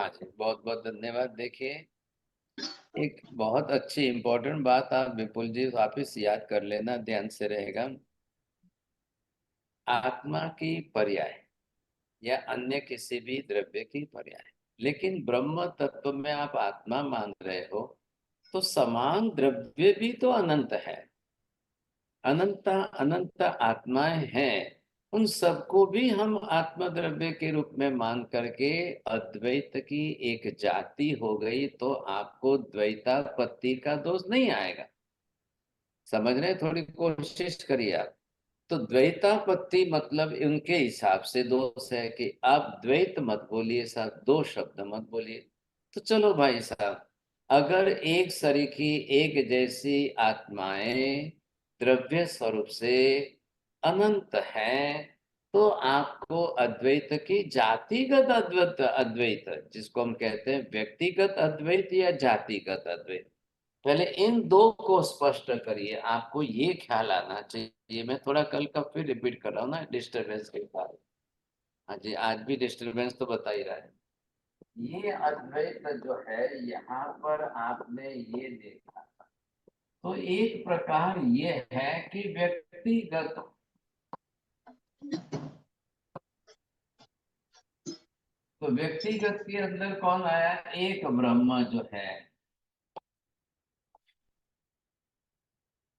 हाँ जी, बहुत बहुत धन्यवाद। देखिए, एक बहुत अच्छी इम्पोर्टेंट बात आप विपुल जी वापिस याद कर लेना, ध्यान से रहेगा। आत्मा की पर्याय या अन्य किसी भी द्रव्य की पर्याय, लेकिन ब्रह्म तत्व में आप आत्मा मान रहे हो, तो समान द्रव्य भी तो अनंत है। अनंत अनंत आत्माएं हैं, उन सबको भी हम आत्मा द्रव्य के रूप में मान करके अद्वैत की एक जाति हो गई, तो आपको द्वैतापत्ति का दोष नहीं आएगा। समझ रहे हैं? थोड़ी कोशिश करिए आप। तो द्वैतापत्ति मतलब उनके हिसाब से दोष है कि आप द्वैत मत बोलिए साहब, दो शब्द मत बोलिए। तो चलो भाई साहब, अगर एक सरीखी एक जैसी आत्माएं द्रव्य स्वरूप से अनंत हैं, तो आपको अद्वैत की जातिगत अद्वैत अद्वैत जिसको हम कहते हैं व्यक्तिगत अद्वैत या जातिगत अद्वैत, पहले इन दो को स्पष्ट करिए। आपको ये ख्याल आना चाहिए। मैं थोड़ा कल का फिर रिपीट कर रहा हूँ ना, डिस्टरबेंस के कारण। हाँ जी, आज भी डिस्टरबेंस तो बता ही रहा है। ये अद्वैत जो है, यहाँ पर आपने ये देखा, तो एक प्रकार ये है कि व्यक्तिगत, तो व्यक्तिगत के अंदर कौन आया? एक ब्रह्म जो है।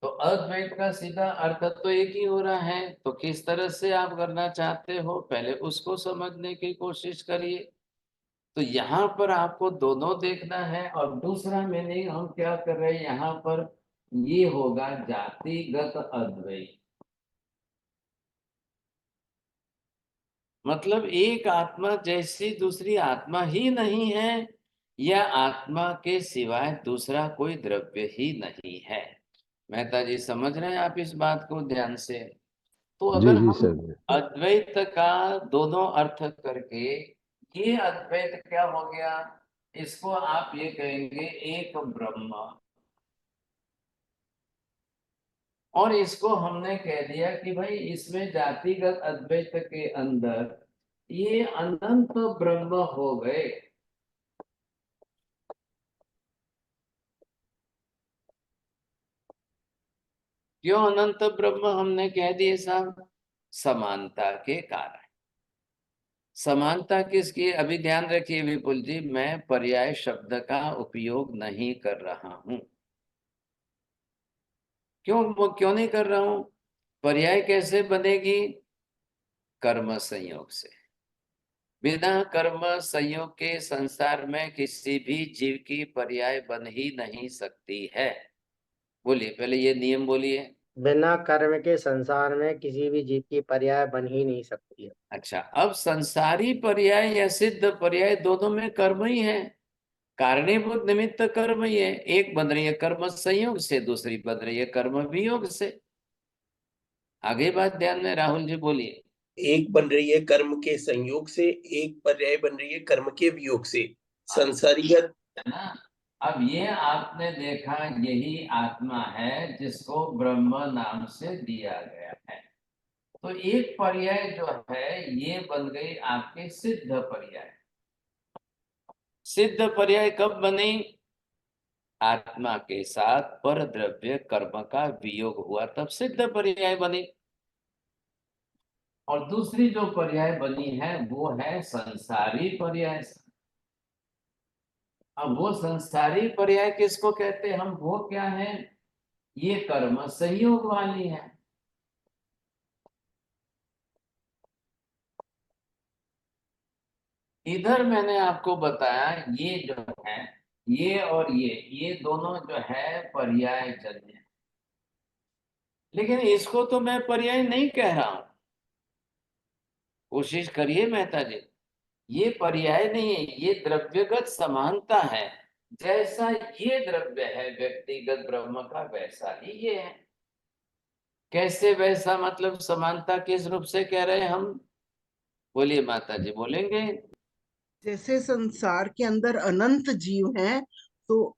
तो अद्वैत का सीधा अर्थ तो एक ही हो रहा है, तो किस तरह से आप करना चाहते हो, पहले उसको समझने की कोशिश करिए। तो यहाँ पर आपको दोनों देखना है। और दूसरा मीनिंग हम क्या कर रहे हैं यहाँ पर, ये होगा जातिगत अद्वैत। मतलब एक आत्मा जैसी दूसरी आत्मा ही नहीं है, या आत्मा के सिवाय दूसरा कोई द्रव्य ही नहीं है। मेहता जी, समझ रहे हैं आप इस बात को ध्यान से? तो जी अगर जी हम सर। अद्वैत का दोनों अर्थ करके, ये अद्वैत क्या हो गया, इसको आप ये कहेंगे एक ब्रह्म। और इसको हमने कह दिया कि भाई इसमें जातिगत अद्वैत के अंदर ये अनंत ब्रह्म हो गए। क्यों अनंत ब्रह्म हमने कह दिए साहब? समानता के कारण। समानता किसकी? अभी ध्यान रखिए विपुल जी, मैं पर्याय शब्द का उपयोग नहीं कर रहा हूं। क्यों? वो क्यों नहीं कर रहा हूं? पर्याय कैसे बनेगी? कर्म संयोग से। बिना कर्म संयोग के संसार में किसी भी जीव की पर्याय बन ही नहीं सकती है। बोलिए, पहले ये नियम बोलिए। बिना कर्म के संसार में किसी भी जीव की पर्याय बन ही नहीं सकती है। अच्छा, अब संसारी पर्याय या सिद्ध पर्याय दोनों में कर्म ही है। कारणीभूत निमित्त कर्म ही है। एक बन रही है कर्म संयोग से, दूसरी बन रही है कर्म वियोग से। आगे बात ध्यान में, राहुल जी बोलिए। एक बन रही है कर्म के संयोग से, एक पर्याय बन रही है कर्म के वियोग से। संसारियत है ना? अब ये आपने देखा, यही आत्मा है जिसको ब्रह्म नाम से दिया गया है। तो एक पर्याय जो है ये बन गई आपके सिद्ध पर्याय। सिद्ध पर्याय कब बनी? आत्मा के साथ पर द्रव्य कर्म का वियोग हुआ, तब सिद्ध पर्याय बनी। और दूसरी जो पर्याय बनी है वो है संसारी पर्याय। अब वो संसारी पर्याय किसको कहते हैं हम? वो क्या है? ये कर्म संयोग वाली है। इधर मैंने आपको बताया, ये जो है, ये और ये दोनों जो है पर्याय जन्य है। लेकिन इसको तो मैं पर्याय नहीं कह रहा हूं। कोशिश करिए मेहता जी, ये पर्याय नहीं है, ये द्रव्यगत समानता है। जैसा ये द्रव्य है व्यक्तिगत ब्रह्म का, वैसा ही ये है। कैसे वैसा? मतलब समानता किस रूप से कह रहे हैं हम? बोलिए माता जी, बोलेंगे? जैसे संसार के अंदर अनंत जीव हैं, तो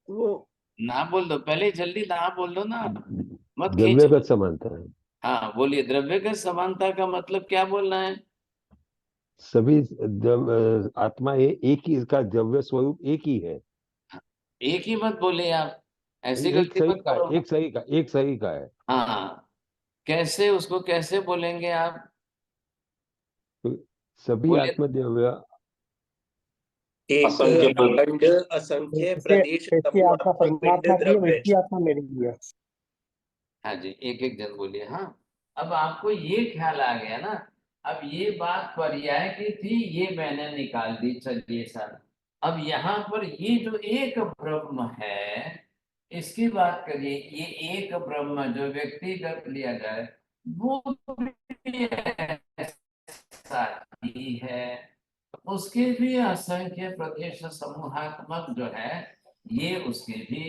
वो ना बोल दो, पहले जल्दी ना बोल दो ना, मत खींचो। द्रव्यगत समानता है। हाँ बोलिए, द्रव्यगत समानता का मतलब क्या बोलना है? सभी आत्मा एक ही, इसका द्रव्य स्वरूप एक ही है। एक ही मत बोलिए आप, ऐसी एक गलती सही मत का करो। एक सही का एक सही का है। हाँ, कैसे उसको कैसे बोलेंगे आप? तो सभी बोलिए। आत्मा द्रव्य एक असंख्य अखंड असंख्य जैसे प्रदेश जैसी आत्मा समूहात्मक पिंड परमात्मा की है, द्रव्य। वैसी आत्मा मेरी भी है। हाँ जी, एक एक जन बोलिए। हाँ, अब आपको ये ख्याल आ गया ना। अब ये बात पर्याय की थी, ये मैंने निकाल दी, चलिए सर। अब यहाँ पर ये जो एक ब्रह्म है, इसकी बात करिए। ये एक ब्रह्म जो व्यक्तिगत लिया जाए, वो भी ऐसा ही है। उसके भी असंख्य प्रदेश समूहात्मक जो है, ये उसके भी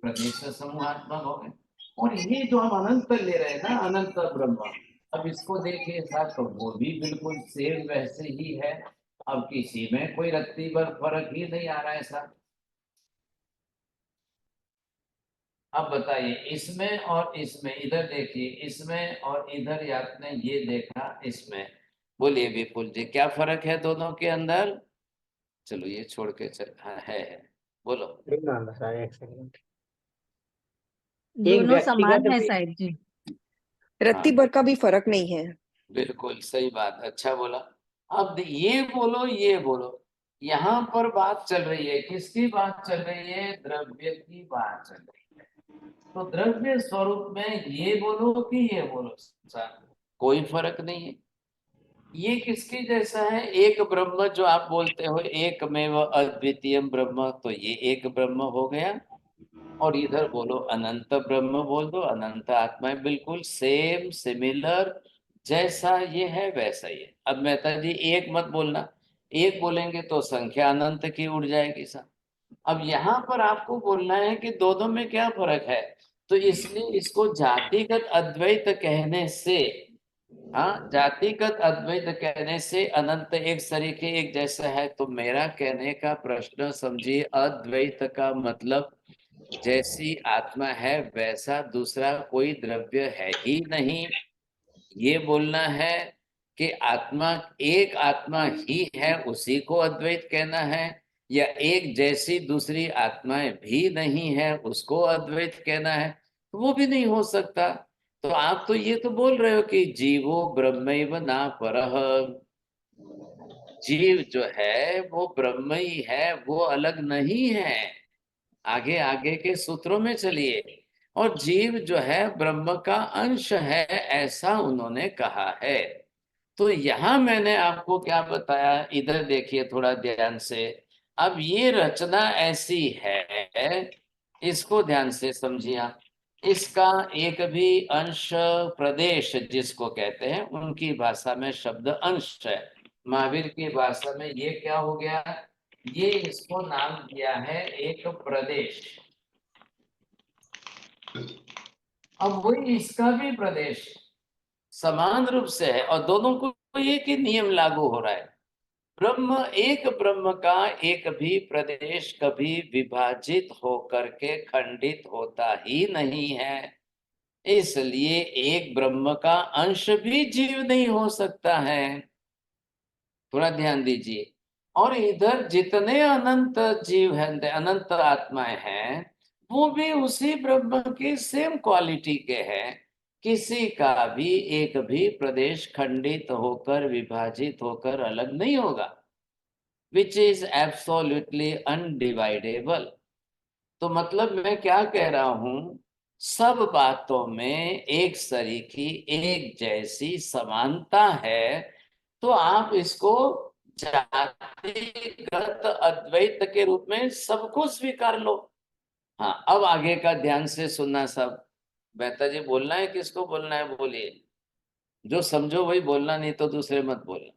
प्रदेश समूहात्मक हो गए। और ये जो हम अनंत ले रहे हैं ना, अनंत ब्रह्म, अब इसको देखिए साहब, तो वो भी बिल्कुल सेम वैसे ही है। अब किसी में कोई रत्ती भर फर्क ही नहीं आ रहा है साहब। अब बताइए, इसमें और इसमें, इधर देखिए, इसमें और इधर, या आपने ये देखा इसमें, बोलिए विपुल जी, क्या फर्क है दोनों के अंदर? चलो ये छोड़ के चल, हाँ है, बोलो। एक मिनट सर, एक सेकंड। एक दोनों व्यक्तिगत समान है भी, साहिब जी। रत्ती हाँ, भर का भी फर्क नहीं है। बिल्कुल सही बात, अच्छा बोला। अब ये बोलो, ये बोलो, यहाँ पर बात चल रही है, किसकी बात चल रही है? द्रव्य की बात चल रही है। तो द्रव्य स्वरूप में ये बोलो कि ये बोलो, कोई फर्क नहीं है। ये किसके जैसा है? एक ब्रह्म जो आप बोलते हो, एकमेव अद्वितीय ब्रह्म, तो ये एक ब्रह्म हो गया। और इधर बोलो अनंत ब्रह्म, बोल दो अनंत आत्मा है, बिल्कुल सेम सिमिलर, जैसा ये है वैसा ही है। अब मेहता जी एक मत बोलना, एक बोलेंगे तो संख्या अनंत की उड़ जाएगी साहब। अब यहाँ पर आपको बोलना है कि दोनों में क्या फर्क है। तो इसलिए इसको जातिगत अद्वैत कहने से, हाँ, जातिगत अद्वैत कहने से अनंत एक तरीके एक जैसा है। तो मेरा कहने का प्रश्न समझिए, अद्वैत का मतलब जैसी आत्मा है वैसा दूसरा कोई द्रव्य है ही नहीं। ये बोलना है कि आत्मा ही है, उसी को अद्वैत कहना है, या एक जैसी दूसरी आत्माएं भी नहीं है उसको अद्वैत कहना है, तो वो भी नहीं हो सकता। तो आप तो ये तो बोल रहे हो कि जीवो ब्रह्मैव ना परः, जीव जो है वो ब्रह्म ही है, वो अलग नहीं है। आगे आगे के सूत्रों में चलिए। और जीव जो है ब्रह्म का अंश है, ऐसा उन्होंने कहा है। तो यहां मैंने आपको क्या बताया, इधर देखिए थोड़ा ध्यान से। अब ये रचना ऐसी है, इसको ध्यान से समझिए आप। इसका एक भी अंश, प्रदेश जिसको कहते हैं, उनकी भाषा में शब्द अंश है। महावीर की भाषा में ये क्या हो गया? ये इसको नाम दिया है एक प्रदेश। अब वही इसका भी प्रदेश समान रूप से है, और दोनों को एक ही नियम लागू हो रहा है। ब्रह्म का एक भी प्रदेश कभी विभाजित होकर के खंडित होता ही नहीं है। इसलिए एक ब्रह्म का अंश भी जीव नहीं हो सकता है। थोड़ा ध्यान दीजिए। और इधर जितने अनंत जीव हैं, अनंत आत्माएं हैं, वो भी उसी ब्रह्म की सेम क्वालिटी के हैं। किसी का भी एक भी प्रदेश खंडित होकर विभाजित होकर अलग नहीं होगा, विच इज एब्सोल्युटली अनडिवाइडेबल। तो मतलब मैं क्या कह रहा हूं, सब बातों में एक सरीकी एक जैसी समानता है। तो आप इसको जातिगत अद्वैत के रूप में सबको स्वीकार लो। हाँ, अब आगे का ध्यान से सुनना सब। बेहतर जी बोलना है, किसको बोलना है बोलिए, जो समझो वही बोलना, नहीं तो दूसरे मत बोलना।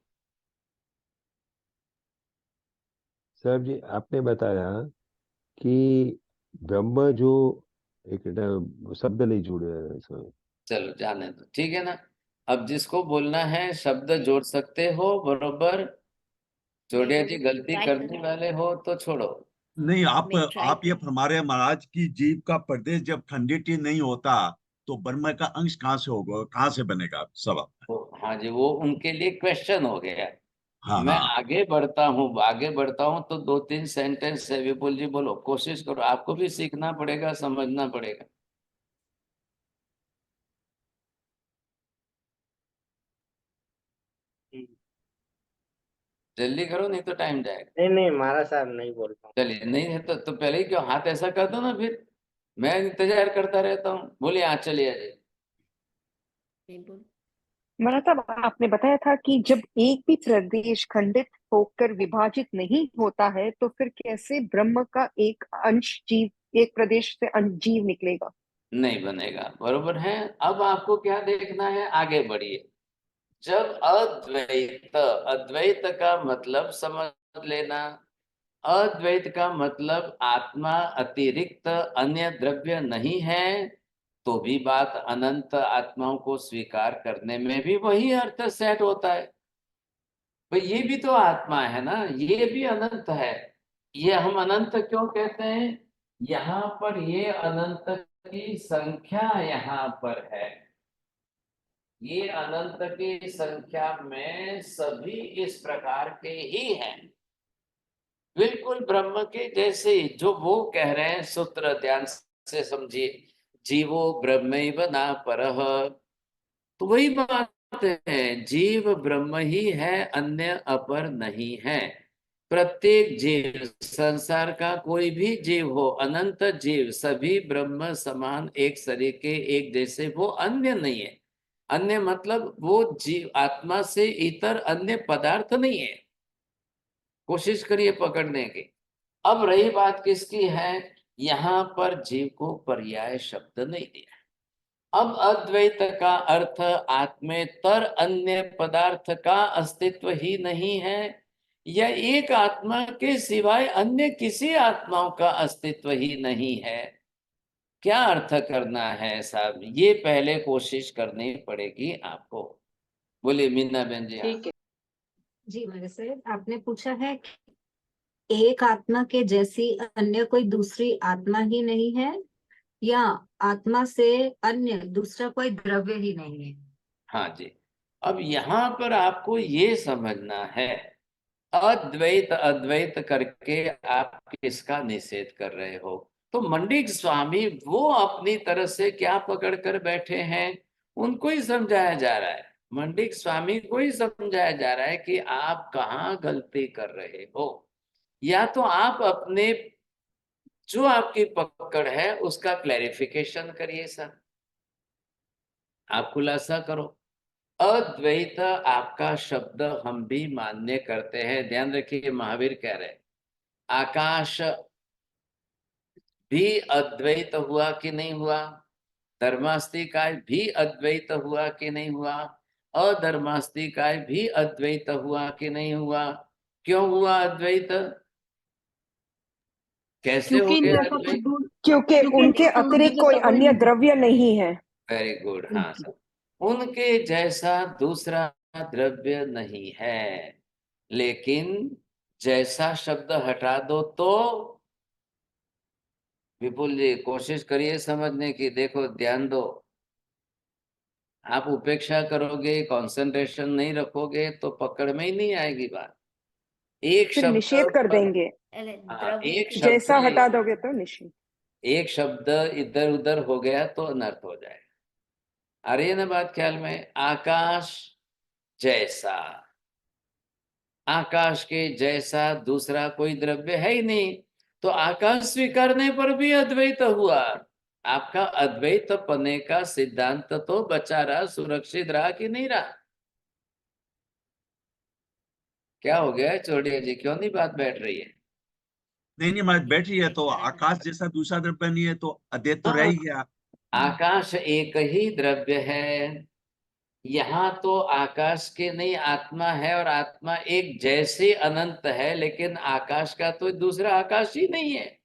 साहब जी आपने बताया कि ब्रह्म जो एक शब्द नहीं जुड़े हैं इसमें। चलो जाने दो, ठीक है ना। अब जिसको बोलना है शब्द जोड़ सकते हो, बरोबर। जोड़िया जी, गलती ट्राई करने करें। वाले हो तो छोड़ो। नहीं, आप मैं ट्राई आप ये फरमा रहे हैं महाराज की जीव का प्रदेश जब खंडित ही नहीं होता तो ब्रह्म का अंश कहाँ से होगा, कहाँ से बनेगा सवाल। हाँ जी, वो उनके लिए क्वेश्चन हो गया। हाँ मैं हाँ। आगे बढ़ता हूँ तो 2-3 सेंटेंस है। विपुल जी बोलो, कोशिश करो, आपको भी सीखना पड़ेगा, समझना पड़ेगा। जल्दी करो, नहीं तो टाइम जाएगा। नहीं नहीं, महाराज साहब नहीं बोल पाऊँ। चलिए, नहीं है तो पहले ही क्यों हाथ ऐसा कर दो ना, फिर मैं इंतजार करता रहता हूँ। बोलिए, हाँ चलिए अजय। महाराज साहब, आपने बताया था कि जब एक भी प्रदेश खंडित होकर विभाजित नहीं होता है तो फिर कैसे ब्रह्म का एक अंश जीव, एक प्रदेश से अंश जीव निकलेगा? नहीं बनेगा, बरोबर है। अब आपको क्या देखना है, आगे बढ़िए। जब अद्वैत, अद्वैत का मतलब समझ लेना, अद्वैत का मतलब आत्मा अतिरिक्त अन्य द्रव्य नहीं है, तो भी बात अनंत आत्माओं को स्वीकार करने में भी वही अर्थ सेट होता है। भाई ये भी तो आत्मा है ना, ये भी अनंत है। ये हम अनंत क्यों कहते हैं, यहाँ पर ये अनंत की संख्या यहाँ पर है। ये अनंत की संख्या में सभी इस प्रकार के ही हैं, बिल्कुल ब्रह्म के जैसे ही। जो वो कह रहे हैं, सूत्र ध्यान से समझिए, जीवो ब्रह्मैव न परः, तो वही बात है, जीव ब्रह्म ही है, अन्य अपर नहीं है। प्रत्येक जीव, संसार का कोई भी जीव हो, अनंत जीव, सभी ब्रह्म समान, एक सरीके, एक जैसे, वो अन्य नहीं है। अन्य मतलब वो जीव आत्मा से इतर अन्य पदार्थ नहीं है। कोशिश करिए पकड़ने की। अब रही बात किसकी है, यहाँ पर जीव को पर्याय शब्द नहीं दिया। अब अद्वैत का अर्थ आत्मेतर अन्य पदार्थ का अस्तित्व ही नहीं है, या एक आत्मा के सिवाय अन्य किसी आत्माओं का अस्तित्व ही नहीं है। क्या अर्थ करना है साहब, ये पहले कोशिश करनी पड़ेगी आपको। बोलिए मीना बहन जी। हाँ ठीक है जी। मेरे से आपने पूछा है कि एक आत्मा के जैसी अन्य कोई दूसरी आत्मा ही नहीं है, या आत्मा से अन्य दूसरा कोई द्रव्य ही नहीं है? हाँ जी। अब यहाँ पर आपको ये समझना है, अद्वैत अद्वैत करके आप किसका निषेध कर रहे हो। तो मंडिक स्वामी वो अपनी तरह से क्या पकड़ कर बैठे हैं, उनको ही समझाया जा रहा है। मंडिक स्वामी को ही समझाया जा रहा है कि आप कहाँ गलती कर रहे हो, या तो आप अपने जो आपकी पकड़ है उसका क्लैरिफिकेशन करिए सर, आप खुलासा करो। अद्वैत आपका शब्द हम भी मान्य करते हैं, ध्यान रखिए, महावीर कह रहे हैं आकाश भी अद्वैत हुआ कि नहीं हुआ, धर्मास्तिकाय भी अद्वैत हुआ कि नहीं हुआ, अधर्मास्तिकाय भी अद्वैत हुआ कि नहीं हुआ। क्यों हुआ अद्वैत, कैसे हो क्योंकि गया जैसा कुछ अद्वैत? दूर, क्योंकि उनके अतिरिक्त कोई अन्य द्रव्य नहीं है। वेरी गुड, हाँ सर, उनके जैसा दूसरा द्रव्य नहीं है। लेकिन जैसा शब्द हटा दो तो, विपुल जी कोशिश करिए समझने की, देखो ध्यान दो। आप उपेक्षा करोगे, कंसंट्रेशन नहीं रखोगे तो पकड़ में ही नहीं आएगी बात। एक फिर शब्द निषेध कर पर, देंगे। हाँ, एक जैसा शब्द, हटा दोगे तो निषेध। एक शब्द इधर उधर हो गया तो अनर्थ हो जाएगा। आ रही है ना बात ख्याल में, आकाश जैसा, आकाश के जैसा दूसरा कोई द्रव्य है ही नहीं, तो आकाश स्वीकारने पर भी अद्वैत हुआ। आपका अद्वैत पने का सिद्धांत तो बचा रहा, सुरक्षित रहा कि नहीं रहा? क्या हो गया चौड़िया जी, क्यों नहीं बात बैठ रही है? नहीं नहीं, मैं बैठ रही है तो आकाश जैसा दूसरा द्रव्य नहीं है तो अद्वैत तो रह ही गया। आकाश एक ही द्रव्य है, यहाँ तो आकाश के नहीं आत्मा है, और आत्मा एक जैसे अनंत है, लेकिन आकाश का तो दूसरा आकाश ही नहीं है।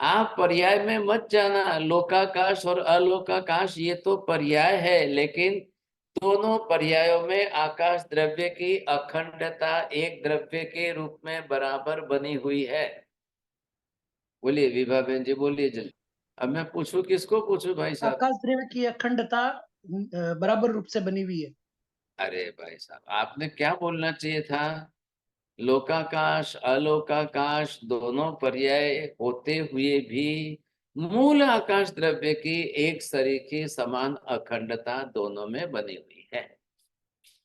आप पर्याय में मत जाना, लोकाकाश और अलोकाकाश ये तो पर्याय है, लेकिन दोनों पर्यायों में आकाश द्रव्य की अखंडता एक द्रव्य के रूप में बराबर बनी हुई है। बोलिए विभा बहन जी, बोलिए जल्दी। अब मैं पूछूं, किसको पूछूं भाई साहब? आकाश द्रव्य की अखंडता बराबर रूप से बनी हुई है। अरे भाई साहब, आपने क्या बोलना चाहिए था? लोकाकाश अलोकाकाश दोनों पर्याय होते हुए भी मूल आकाश द्रव्य की एक सरीखी समान अखंडता दोनों में बनी हुई है।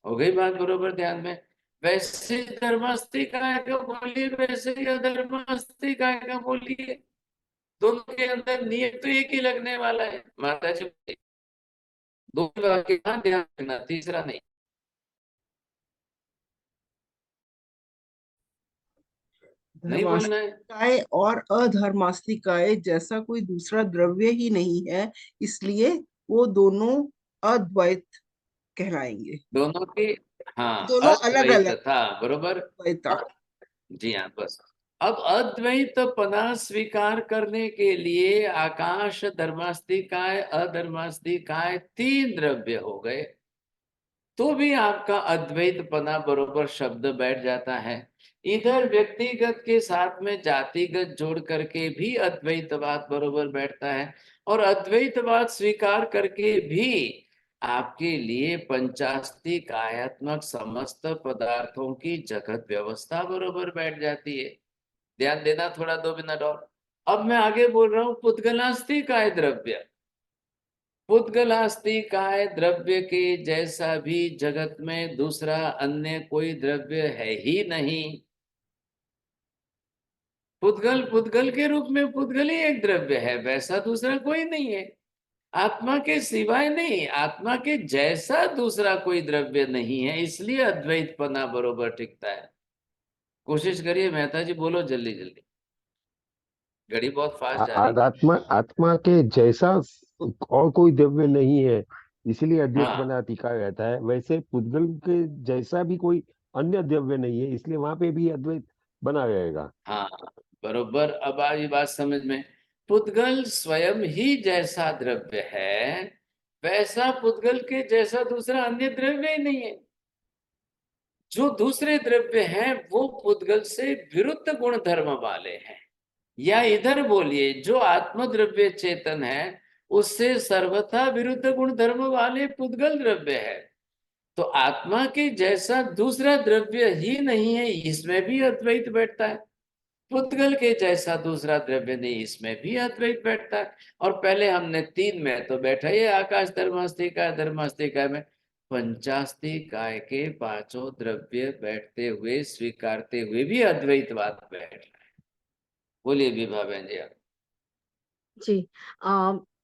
हो गई बात बरोबर ध्यान में? वैसे धर्मास्ती काय का बोलिए, वैसे ही अधर्मास्ती काय का बोलिए, दोनों के अंदर नियत तो एक ही लगने वाला है। माता जी दो वाक्य का ध्यान रखना, तीसरा नहीं। नहीं बोलना है। धर्मास्तिकाय और अधर्मास्तिकाय जैसा कोई दूसरा द्रव्य ही नहीं है, इसलिए वो दोनों अद्वैत कहलाएंगे। दोनों की, हाँ, दोनों अलग अद्वैत अलग था, बरोबर। द्वैता। जी हाँ, बस। अब अद्वैत पना स्वीकार करने के लिए आकाश, धर्मास्तिकाय, अधर्मास्तिकाय तीन द्रव्य हो गए, तो भी आपका अद्वैत पना बरोबर शब्द बैठ जाता है। इधर व्यक्तिगत के साथ में जातिगत जोड़ करके भी अद्वैतवाद बरोबर बैठता है, और अद्वैतवाद स्वीकार करके भी आपके लिए पंचास्तिक आयात्मक समस्त पदार्थों की जगत व्यवस्था बरोबर बैठ जाती है। ध्यान देना थोड़ा, 2 मिनट और। अब मैं आगे बोल रहा हूं पुद्गलास्तिक आय द्रव्य। पुद्गलास्तिकाय द्रव्य के जैसा भी जगत में दूसरा अन्य कोई द्रव्य है ही नहीं। पुद्गल पुद्गल के रूप में पुद्गल ही एक द्रव्य है, वैसा दूसरा कोई नहीं है। आत्मा के सिवाय नहीं, आत्मा के जैसा दूसरा कोई द्रव्य नहीं है, इसलिए अद्वैतपना बरोबर टिकता है। कोशिश करिए मेहता जी, बोलो जल्दी जल्दी, घड़ी बहुत फास्ट जा रही है। आत्मा आत्मा के जैसा और कोई द्रव्य नहीं है, इसलिए अद्वैत हाँ बना टिका रहता है। वैसे पुद्गल के जैसा भी कोई अन्य द्रव्य नहीं है, इसलिए वहां पे भी अद्वैत बना रहेगा। हाँ, बरोबर। अब आई बात समझ में। पुद्गल स्वयं ही जैसा द्रव्य है, वैसा पुद्गल के जैसा दूसरा अन्य द्रव्य ही नहीं है। जो दूसरे द्रव्य हैं वो पुद्गल से विरुद्ध गुण धर्म वाले हैं, या इधर बोलिए जो आत्मद्रव्य चेतन है उससे सर्वथा विरुद्ध गुण धर्म वाले पुद्गल द्रव्य है। तो आत्मा के जैसा दूसरा द्रव्य ही नहीं है, इसमें भी अद्वैत बैठता है। पुद्गल के जैसा दूसरा द्रव्य नहीं, इसमें भी अद्वैत बैठता है। और पहले हमने तीन में तो बैठा ये आकाश, धर्मास्तिकाय, धर्मास्तिकाय में पंचास्तिकाय के पांचों द्रव्य बैठते हुए, स्वीकारते हुए भी अद्वैतवाद बैठ रहा है। बोलिए विभा बहन जी आप। जी।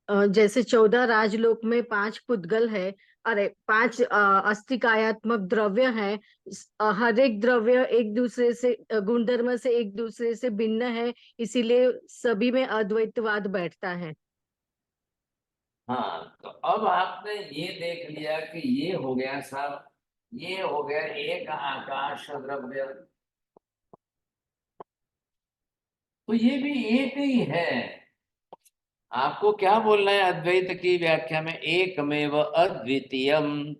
जैसे 14 राजलोक में 5 पुद्गल है, अरे 5 अस्तिकायात्मक द्रव्य है। हर एक द्रव्य एक दूसरे से गुणधर्म से एक दूसरे से भिन्न है, इसीलिए सभी में अद्वैतवाद बैठता है। हाँ, तो अब आपने ये देख लिया कि ये हो गया सब, ये हो गया एक आकाश द्रव्य, तो ये भी एक ही है। आपको क्या बोलना है अद्वैत की व्याख्या में? एकमेव अद्वितीयम।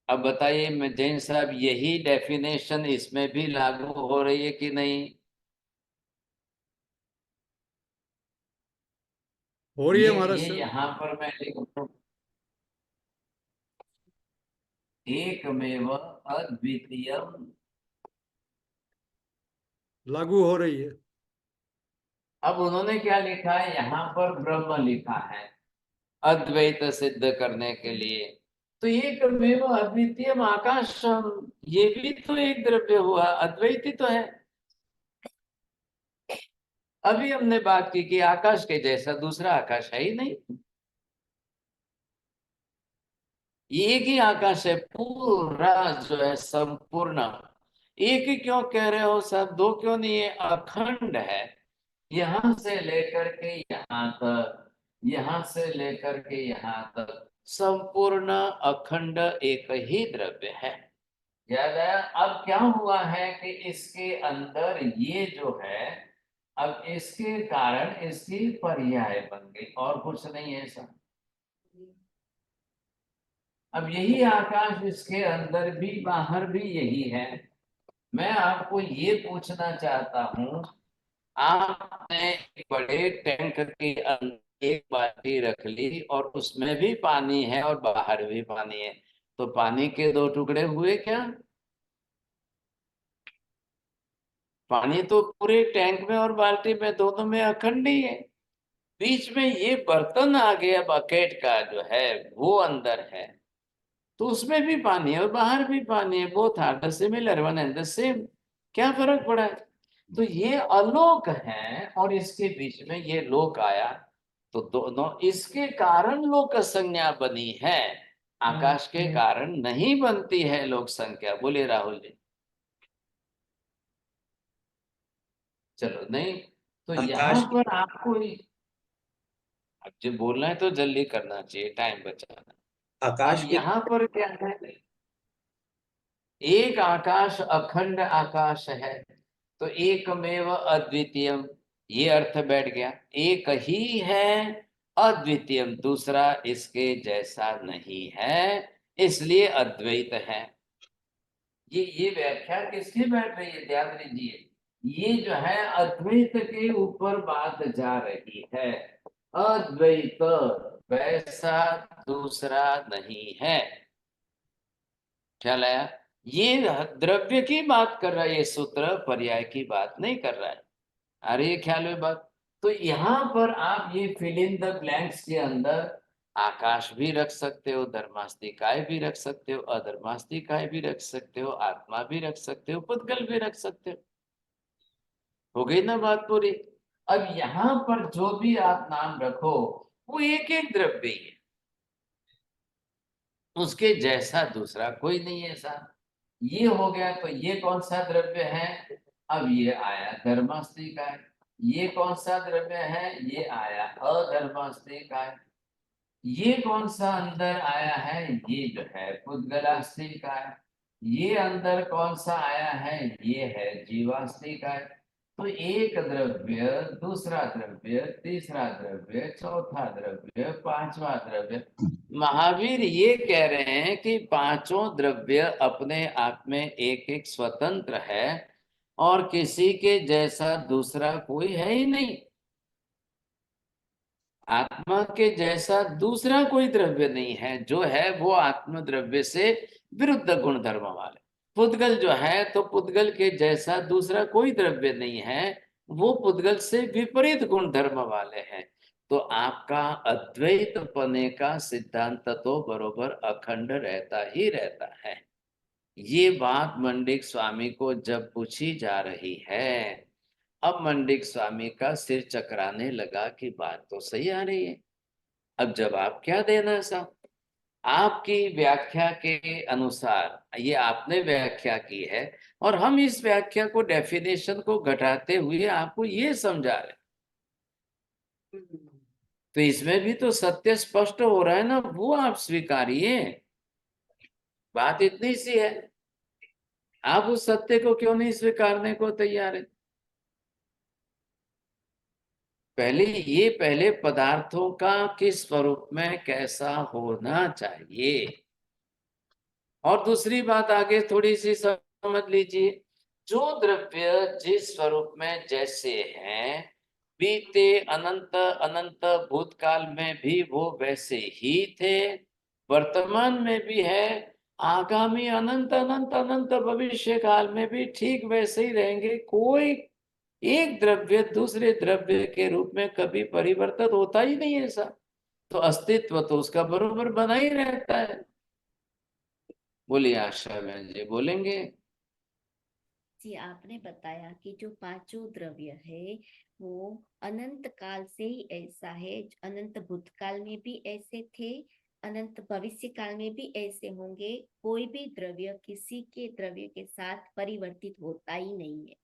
अब बताइए मैं जैन साहब, यही डेफिनेशन इसमें भी लागू हो रही है कि नहीं? हो रही है ये महाराज ये सर। यहाँ पर मैं लिख दूं, एकमेव अद्वितीयम। लागू हो रही है। अब उन्होंने क्या लिखा है यहाँ पर? ब्रह्म लिखा है अद्वैत सिद्ध करने के लिए। तो एकमेव अद्वितीयम आकाशम, ये भी तो एक द्रव्य हुआ, अद्वैत ही तो है। अभी हमने बात की कि आकाश के जैसा दूसरा आकाश है ही नहीं, ये एक ही आकाश है पूरा, जो है संपूर्ण। एक ही क्यों कह रहे हो सब? दो क्यों नहीं है? अखंड है। यहां से लेकर के यहां तक, यहां से लेकर के यहां तक संपूर्ण अखंड एक ही द्रव्य है। याद आया? अब क्या हुआ है कि इसके अंदर ये जो है, अब इसके कारण इसकी पर्याय बन गई, और कुछ नहीं है ऐसा। अब यही आकाश इसके अंदर भी बाहर भी यही है। मैं आपको ये पूछना चाहता हूं, आपने एक बड़े टैंक के अंदर एक बाल्टी रख ली और उसमें भी पानी है और बाहर भी पानी है, तो पानी के दो टुकड़े हुए क्या? पानी तो पूरे टैंक में और बाल्टी में दोनों में अखंड ही है। बीच में ये बर्तन आ गया बकेट का जो है, वो अंदर है, तो उसमें भी पानी है और बाहर भी पानी है। Both are the similar, one and the same. क्या फर्क पड़ा है? तो ये अलोक है और इसके बीच में ये लोक आया, तो दोनों इसके कारण लोक संज्ञा बनी है, आकाश के कारण नहीं बनती है लोक संज्ञा। बोले राहुल जी। चलो नहीं, तो यहाँ आकाश पर आपको अब जो बोलना है तो जल्दी करना चाहिए, टाइम बचाना। आकाश अब के यहाँ पर क्या है, एक आकाश अखंड आकाश है, तो एकमेव अद्वितीयम, ये अर्थ बैठ गया। एक ही है, अद्वितीयम, दूसरा इसके जैसा नहीं है, इसलिए अद्वैत है। ये व्याख्या किसकी बैठ रही है, ध्यान दीजिए। ये जो है अद्वैत के ऊपर बात जा रही है। अद्वैत वैसा दूसरा नहीं है। ख्याल आया? ये द्रव्य की बात कर रहा है, ये सूत्र पर्याय की बात नहीं कर रहा है। अरे ये ख्याल में बात। तो यहाँ पर आप ये फिल इन द ब्लैंक्स के अंदर आकाश भी रख सकते हो, धर्मास्तिकाय भी रख सकते हो, अधर्मास्तिकाय भी रख सकते हो, आत्मा भी रख सकते हो, पुद्गल भी रख सकते हो गई ना बात पूरी। अब यहाँ पर जो भी आप नाम रखो वो एक एक द्रव्य ही है, उसके जैसा दूसरा कोई नहीं है ऐसा। ये हो गया, तो ये कौन सा द्रव्य है? अब ये आया धर्मास्तिकाय। ये कौन सा द्रव्य है? ये आया अधर्मास्तिकाय। ये कौन सा अंदर आया है? ये जो है पुद्गलास्तिकाय। ये अंदर कौन सा आया है? ये है जीवास्तिकाय। तो एक द्रव्य, दूसरा द्रव्य, तीसरा द्रव्य, चौथा द्रव्य, पांचवा द्रव्य। महावीर ये कह रहे हैं कि पांचों द्रव्य अपने आप में एक एक स्वतंत्र है और किसी के जैसा दूसरा कोई है ही नहीं। आत्मा के जैसा दूसरा कोई द्रव्य नहीं है, जो है वो आत्म द्रव्य से विरुद्ध गुण धर्म वाले। पुद्गल जो है, तो पुद्गल के जैसा दूसरा कोई द्रव्य नहीं है, वो पुद्गल से विपरीत गुण धर्म वाले हैं। तो आपका अद्वैत पने का सिद्धांत तो बरोबर अखंड रहता ही रहता है। ये बात मंडिक स्वामी को जब पूछी जा रही है, अब मंडिक स्वामी का सिर चकराने लगा कि बात तो सही आ रही है, अब जवाब क्या देना साहब? आपकी व्याख्या के अनुसार ये आपने व्याख्या की है और हम इस व्याख्या को, डेफिनेशन को घटाते हुए आपको ये समझा रहे, तो इसमें भी तो सत्य स्पष्ट हो रहा है ना, वो आप स्वीकारिए। बात इतनी सी है, आप उस सत्य को क्यों नहीं स्वीकारने को तैयार है? पहले पदार्थों का किस स्वरूप में कैसा होना चाहिए, और दूसरी बात आगे थोड़ी सी समझ लीजिए। जो द्रव्य जिस स्वरूप में जैसे हैं, बीते अनंत अनंत भूतकाल में भी वो वैसे ही थे, वर्तमान में भी है, आगामी अनंत अनंत अनंत भविष्य काल में भी ठीक वैसे ही रहेंगे। कोई एक द्रव्य दूसरे द्रव्य के रूप में कभी परिवर्तन होता ही नहीं है ऐसा, तो अस्तित्व तो उसका बरोबर बना ही रहता है। बोलिए आशा बहन जी, बोलेंगे? जी, आपने बताया कि जो पांचों द्रव्य है वो अनंत काल से ही ऐसा है, अनंत भूतकाल में भी ऐसे थे, अनंत भविष्य काल में भी ऐसे होंगे। कोई भी द्रव्य किसी के द्रव्य के साथ परिवर्तित होता ही नहीं है।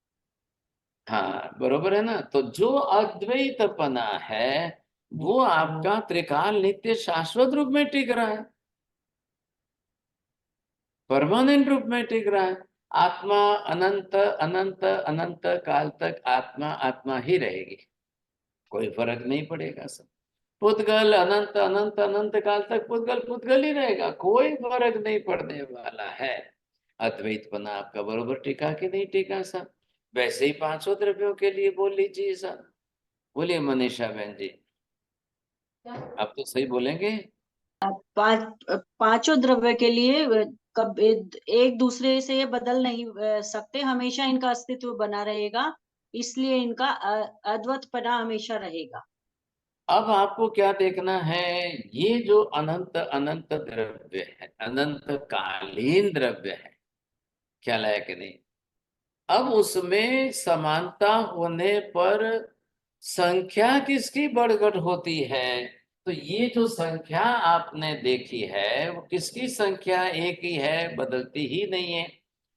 हाँ बरोबर है ना। तो जो अद्वैतपना है वो आपका त्रिकाल नित्य शाश्वत रूप में टिक रहा है, परमानेंट रूप में टिक रहा है। आत्मा अनंत अनंत अनंत काल तक आत्मा आत्मा ही रहेगी, कोई फर्क नहीं पड़ेगा सब। पुद्गल अनंत अनंत अनंत काल तक पुद्गल पुद्गल ही रहेगा, कोई फर्क नहीं पड़ने वाला है। अद्वैतपना आपका बरोबर टिका कि नहीं टिका साहब? वैसे ही पांचों द्रव्यों के लिए बोल लीजिए साहब। बोलिए मनीषा बहन जी, अब तो सही बोलेंगे? पांचों द्रव्य के लिए कब एक दूसरे से ये बदल नहीं सकते, हमेशा इनका अस्तित्व बना रहेगा, इसलिए इनका अद्वैतपना हमेशा रहेगा। अब आपको क्या देखना है, ये जो अनंत अनंत द्रव्य है, अनंत कालीन द्रव्य है, ख्याल है कि नहीं। अब उसमें समानता होने पर संख्या किसकी बढ़घट होती है, तो ये जो संख्या आपने देखी है वो किसकी संख्या एक ही है, बदलती ही नहीं है।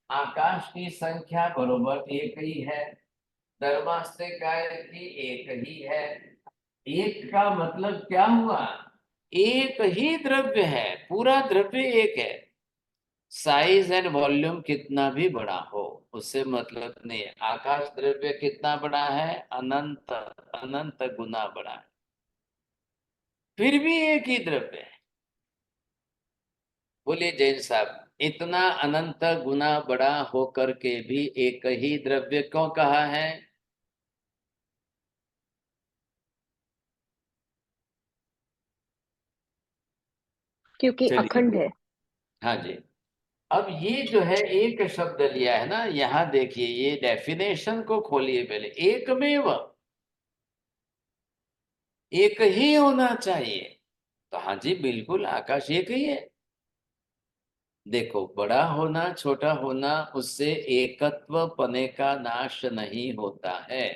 आकाश की संख्या बरोबर एक ही है, धर्मास्तिकाय की एक ही है। एक का मतलब क्या हुआ, एक ही द्रव्य है, पूरा द्रव्य एक है। साइज एंड वॉल्यूम कितना भी बड़ा हो उससे मतलब नहीं है। आकाश द्रव्य कितना बड़ा है, अनंत अनंत गुना बड़ा है, फिर भी एक ही द्रव्य है। बोलिए जैन साहब, इतना अनंत गुना बड़ा होकर के भी एक ही द्रव्य क्यों कहा है? क्योंकि चलिए अखंड है। हाँ जी। अब ये जो है एक शब्द लिया है ना, यहां देखिए ये डेफिनेशन को खोलिए पहले। एकमेव, एक ही होना चाहिए, तो हाँ जी बिल्कुल आकाश एक ही है। देखो बड़ा होना छोटा होना उससे एकत्व पने का नाश नहीं होता है।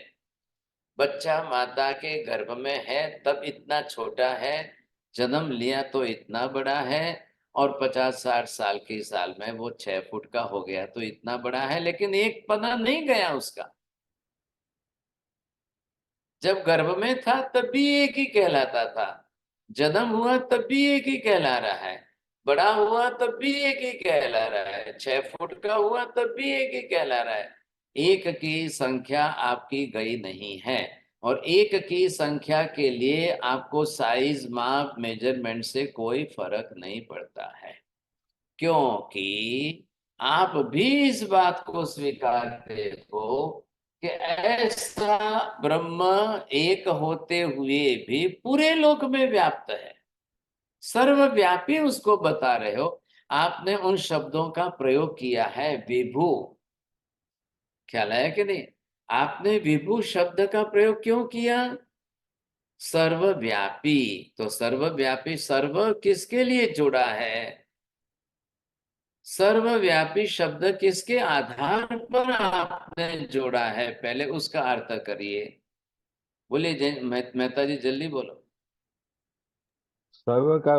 बच्चा माता के गर्भ में है तब इतना छोटा है, जन्म लिया तो इतना बड़ा है, और 50-60 साल की साल में वो 6 फुट का हो गया तो इतना बड़ा है, लेकिन एक पना नहीं गया उसका। जब गर्भ में था तब भी एक ही कहलाता था, जन्म हुआ तब भी एक ही कहला रहा है, बड़ा हुआ तब भी एक ही कहला रहा है, 6 फुट का हुआ तब भी एक ही कहला रहा है। एक की संख्या आपकी गई नहीं है, और एक की संख्या के लिए आपको साइज माप मेजरमेंट से कोई फर्क नहीं पड़ता है, क्योंकि आप भी इस बात को स्वीकारते हो कि ऐसा ब्रह्म एक होते हुए भी पूरे लोक में व्याप्त है, सर्वव्यापी उसको बता रहे हो। आपने उन शब्दों का प्रयोग किया है विभु, ख्याल है कि नहीं? आपने विभु शब्द का प्रयोग क्यों किया? सर्वव्यापी, तो सर्वव्यापी सर्व किसके लिए जुड़ा है? सर्वव्यापी शब्द किसके आधार पर आपने जोड़ा है, पहले उसका अर्थ करिए। बोलिए मेहता जी जल्दी बोलो। सर्व का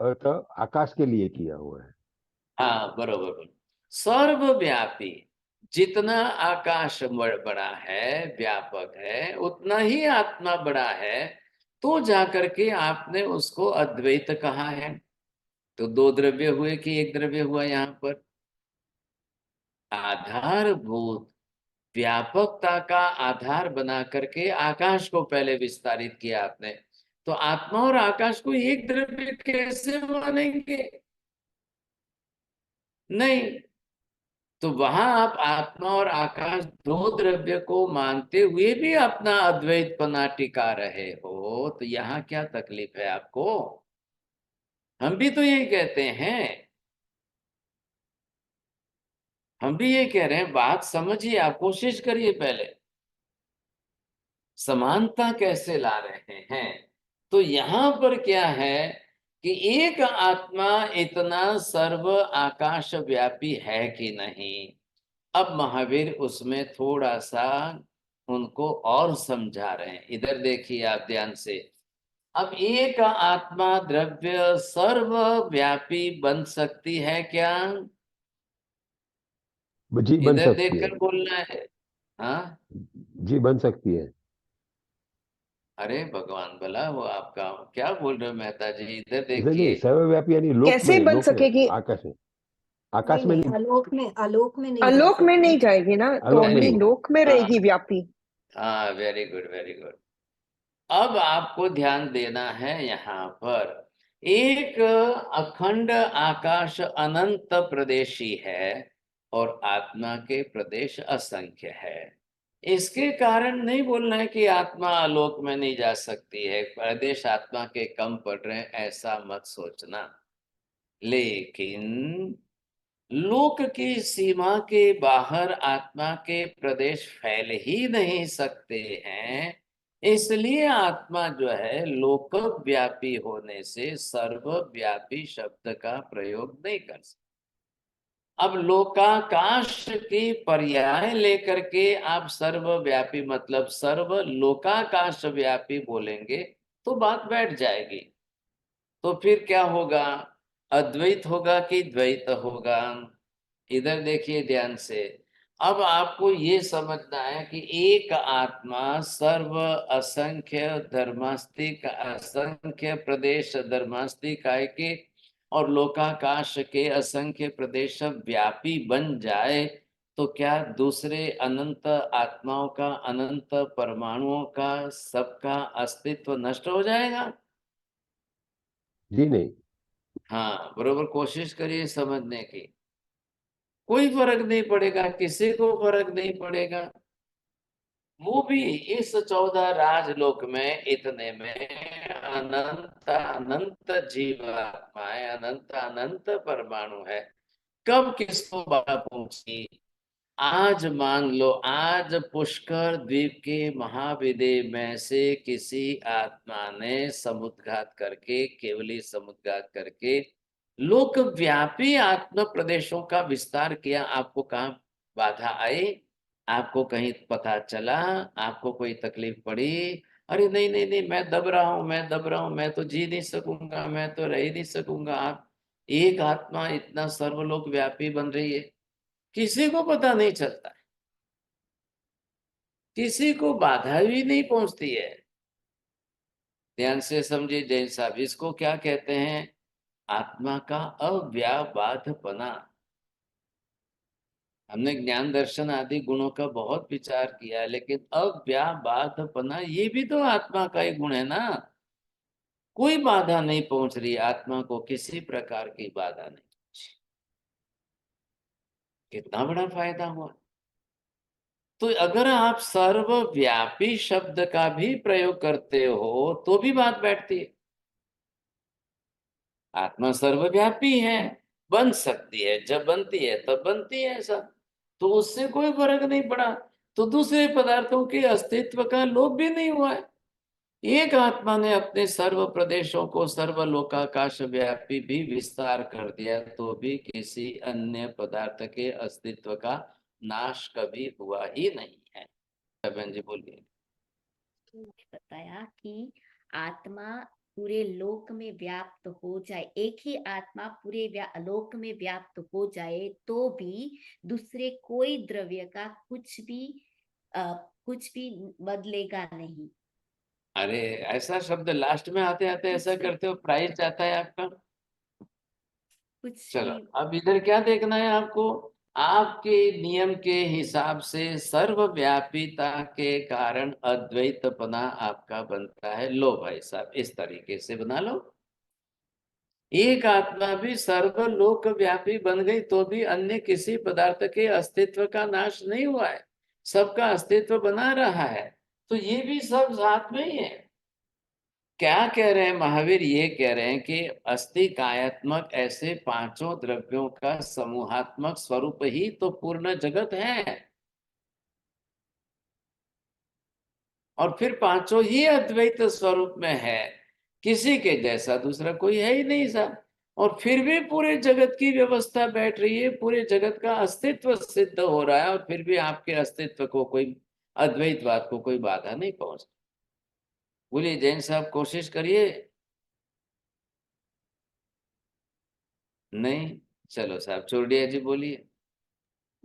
अर्थ आकाश के लिए किया हुआ है। हाँ बरोबर बोलो। सर्वव्यापी, जितना आकाश बड़ा है व्यापक है उतना ही आत्मा बड़ा है, तो जाकर के आपने उसको अद्वैत कहा है। तो दो द्रव्य हुए कि एक द्रव्य हुआ? यहाँ पर आधारभूत व्यापकता का आधार बना करके आकाश को पहले विस्तारित किया आपने, तो आत्मा और आकाश को एक द्रव्य कैसे मानेंगे? नहीं। तो वहां आप आत्मा और आकाश दो द्रव्य को मानते हुए भी अपना अद्वैतपना टिका रहे हो, तो यहाँ क्या तकलीफ है आपको? हम भी तो यही कहते हैं, हम भी ये कह रहे हैं, बात समझिए आप, कोशिश करिए पहले समानता कैसे ला रहे हैं। तो यहां पर क्या है कि एक आत्मा इतना सर्व आकाश व्यापी है कि नहीं। अब महावीर उसमें थोड़ा सा उनको और समझा रहे हैं, इधर देखिए आप ध्यान से। अब एक आत्मा द्रव्य सर्वव्यापी बन सकती है क्या? जी बन इधर सकती है। देखकर बोलना है। हाँ जी बन सकती है। अरे भगवान भला वो आपका क्या बोल रहे हो मेहता जी, इधर नहीं नहीं, देखिए। सर्वव्यापी यानी कैसे बन लोक में, सकेगी? आकाश में, नहीं आकाश में नहीं, नहीं, आलोक में नहीं जा आलोक में सकती। नहीं जाएगी ना, तो आलोक में ओनली नहीं। लोक में हाँ रहेगी व्यापी। हाँ, वेरी गुड वेरी गुड। अब आपको ध्यान देना है यहाँ पर, एक अखंड आकाश अनंत प्रदेशी है और आत्मा के प्रदेश असंख्य है। इसके कारण नहीं बोलना है कि आत्मा आलोक में नहीं जा सकती है, प्रदेश आत्मा के कम पड़ रहे हैं, ऐसा मत सोचना। लेकिन लोक की सीमा के बाहर आत्मा के प्रदेश फैल ही नहीं सकते हैं, इसलिए आत्मा जो है लोकव्यापी होने से सर्वव्यापी शब्द का प्रयोग नहीं कर सकता। अब लोकाकाश की पर्याय लेकर के आप सर्वव्यापी मतलब सर्व लोकाकाश व्यापी बोलेंगे तो बात बैठ जाएगी। तो फिर क्या होगा, अद्वैत होगा कि द्वैत होगा? इधर देखिए ध्यान से। अब आपको ये समझना है कि एक आत्मा सर्व असंख्य धर्मास्तिक असंख्य प्रदेश धर्मास्तिकाय के और लोकाकाश के असंख्य प्रदेश व्यापी बन जाए तो क्या दूसरे अनंत आत्माओं का, अनंत परमाणुओं का, सबका अस्तित्व नष्ट हो जाएगा? जी नहीं। हाँ, बरोबर कोशिश करिए समझने की। कोई फर्क नहीं पड़ेगा, किसी को फर्क नहीं पड़ेगा। वो भी इस 14 राजलोक में इतने में अनंत अनंत जीवात्माएं, अनंत अनंत परमाणु है। कब किसको बाधा पहुंची? आज मान लो, आज पुष्कर द्वीप के महाविदेह में से किसी आत्मा ने समुद्घात करके, केवली समुद्घात करके लोकव्यापी आत्म प्रदेशों का विस्तार किया। आपको कहाँ बाधा आई? आपको कहीं पता चला? आपको कोई तकलीफ पड़ी? अरे नहीं नहीं नहीं, मैं दब रहा हूं, मैं दब रहा हूं, मैं तो जी नहीं सकूंगा, मैं तो रह ही नहीं सकूंगा। आप एक आत्मा इतना सर्वलोक व्यापी बन रही है, किसी को पता नहीं चलता है, किसी को बाधा भी नहीं पहुंचती है। ध्यान से समझिए जैन साहब, इसको क्या कहते हैं? आत्मा का अव्याबाधपना। हमने ज्ञान दर्शन आदि गुणों का बहुत विचार किया, लेकिन अव्याबाधपना ये भी तो आत्मा का एक गुण है ना। कोई बाधा नहीं पहुंच रही आत्मा को, किसी प्रकार की बाधा नहीं पहुंची। कितना बड़ा फायदा हुआ। तो अगर आप सर्वव्यापी शब्द का भी प्रयोग करते हो तो भी बात बैठती है। आत्मा सर्वव्यापी है, बन सकती है, जब बनती है तब बनती है, ऐसा तो उससे कोई फर्क नहीं पड़ा। तो दूसरे पदार्थों के अस्तित्व का लोप भी नहीं हुआ है। एक आत्मा ने अपने सर्व प्रदेशों को सर्वलोकाकाश व्यापी भी विस्तार कर दिया तो भी किसी अन्य पदार्थ के अस्तित्व का नाश कभी हुआ ही नहीं है। बहन जी बोलिए। बताया कि आत्मा पूरे लोक में व्याप्त हो जाए, एक ही आत्मा पूरे लोक में व्याप्त हो जाए तो भी दूसरे कोई द्रव्य का कुछ भी बदलेगा नहीं। अरे ऐसा शब्द लास्ट में आते आते ऐसा करते हो, प्राइज जाता है आपका। कुछ चलो भी अब इधर क्या देखना है आपको? आपके नियम के हिसाब से सर्वव्यापीता के कारण अद्वैतपना आपका बनता है। लो भाई साहब, इस तरीके से बना लो। एक आत्मा भी सर्वलोक व्यापी बन गई तो भी अन्य किसी पदार्थ के अस्तित्व का नाश नहीं हुआ है, सबका अस्तित्व बना रहा है। तो ये भी सब साथ में ही है। क्या कह रहे हैं महावीर? ये कह रहे हैं कि अस्थि कायात्मक ऐसे पांचों द्रव्यों का समूहात्मक स्वरूप ही तो पूर्ण जगत है, और फिर पांचों ही अद्वैत स्वरूप में है, किसी के जैसा दूसरा कोई है ही नहीं साहब। और फिर भी पूरे जगत की व्यवस्था बैठ रही है, पूरे जगत का अस्तित्व सिद्ध हो रहा है, और फिर भी आपके अस्तित्व को कोई, अद्वैतवाद को कोई बाधा नहीं पहुंच। बोलिए जैन साहब, कोशिश करिए। नहीं, चलो साहब चोरडिया जी बोलिए।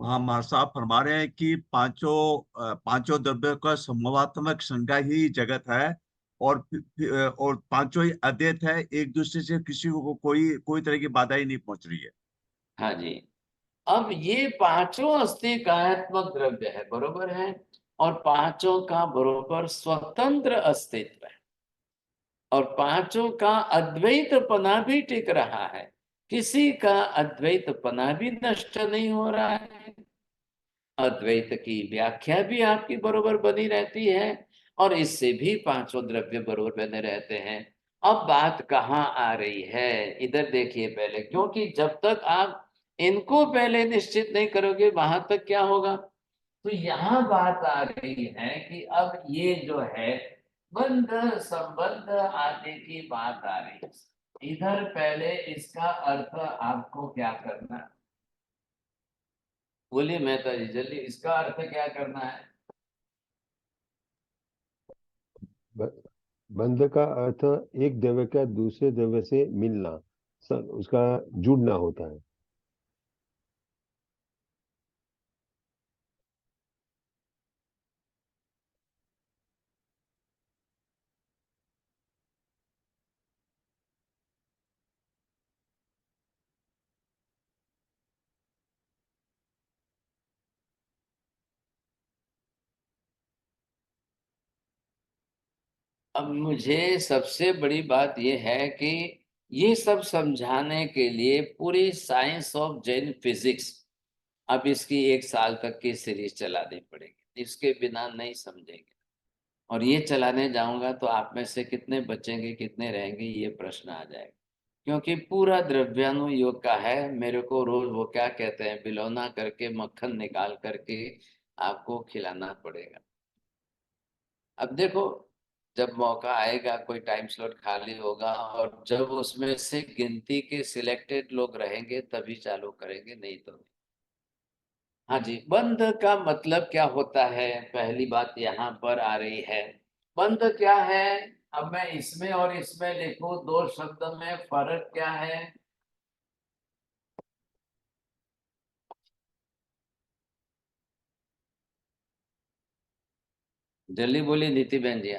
हाँ, महाराज साहब फरमा रहे हैं कि पांचों द्रव्यों का समूहात्मक संज्ञा ही जगत है, और पांचों ही अद्वैत है, एक दूसरे से किसी को कोई कोई तरह की बाधा ही नहीं पहुंच रही है। हाँ जी। अब ये पांचों अस्थि कायात्मक द्रव्य है, बरोबर है, और पांचों का बरोबर स्वतंत्र अस्तित्व है, और पांचों का अद्वैतपना भी टिक रहा है, किसी का अद्वैतपना भी नष्ट नहीं हो रहा है। अद्वैत की व्याख्या भी आपकी बरोबर बनी रहती है और इससे भी पांचों द्रव्य बरोबर बने रहते हैं। अब बात कहाँ आ रही है, इधर देखिए पहले, क्योंकि जब तक आप इनको पहले निश्चित नहीं करोगे वहां तक क्या होगा। तो यहाँ बात आ रही है कि अब ये जो है बंध संबंध आदि की बात आ रही है। इधर पहले इसका अर्थ आपको क्या करना है, बोलिए मेहता जी जल्दी, इसका अर्थ क्या करना है। ब- बंध का अर्थ एक द्रव्य का दूसरे द्रव्य से मिलना, उसका जुड़ना होता है। अब मुझे सबसे बड़ी बात यह है कि ये सब समझाने के लिए पूरी साइंस ऑफ जैन फिजिक्स, अब इसकी 1 साल तक की सीरीज चलानी पड़ेगी, इसके बिना नहीं समझेंगे। और ये चलाने जाऊंगा तो आप में से कितने बचेंगे कितने रहेंगे ये प्रश्न आ जाएगा, क्योंकि पूरा द्रव्यानुयोग का है। मेरे को रोज वो क्या कहते हैं, बिलौना करके मक्खन निकाल करके आपको खिलाना पड़ेगा। अब देखो, जब मौका आएगा कोई टाइम स्लॉट खाली होगा और जब उसमें से गिनती के सिलेक्टेड लोग रहेंगे तभी चालू करेंगे, नहीं तो नहीं। हाँ जी, बंध का मतलब क्या होता है, पहली बात यहाँ पर आ रही है। बंध क्या है, अब मैं इसमें और इसमें लिखूं, दो शब्द में फर्क क्या है। जल्दी बोलिए नीति बहन जी।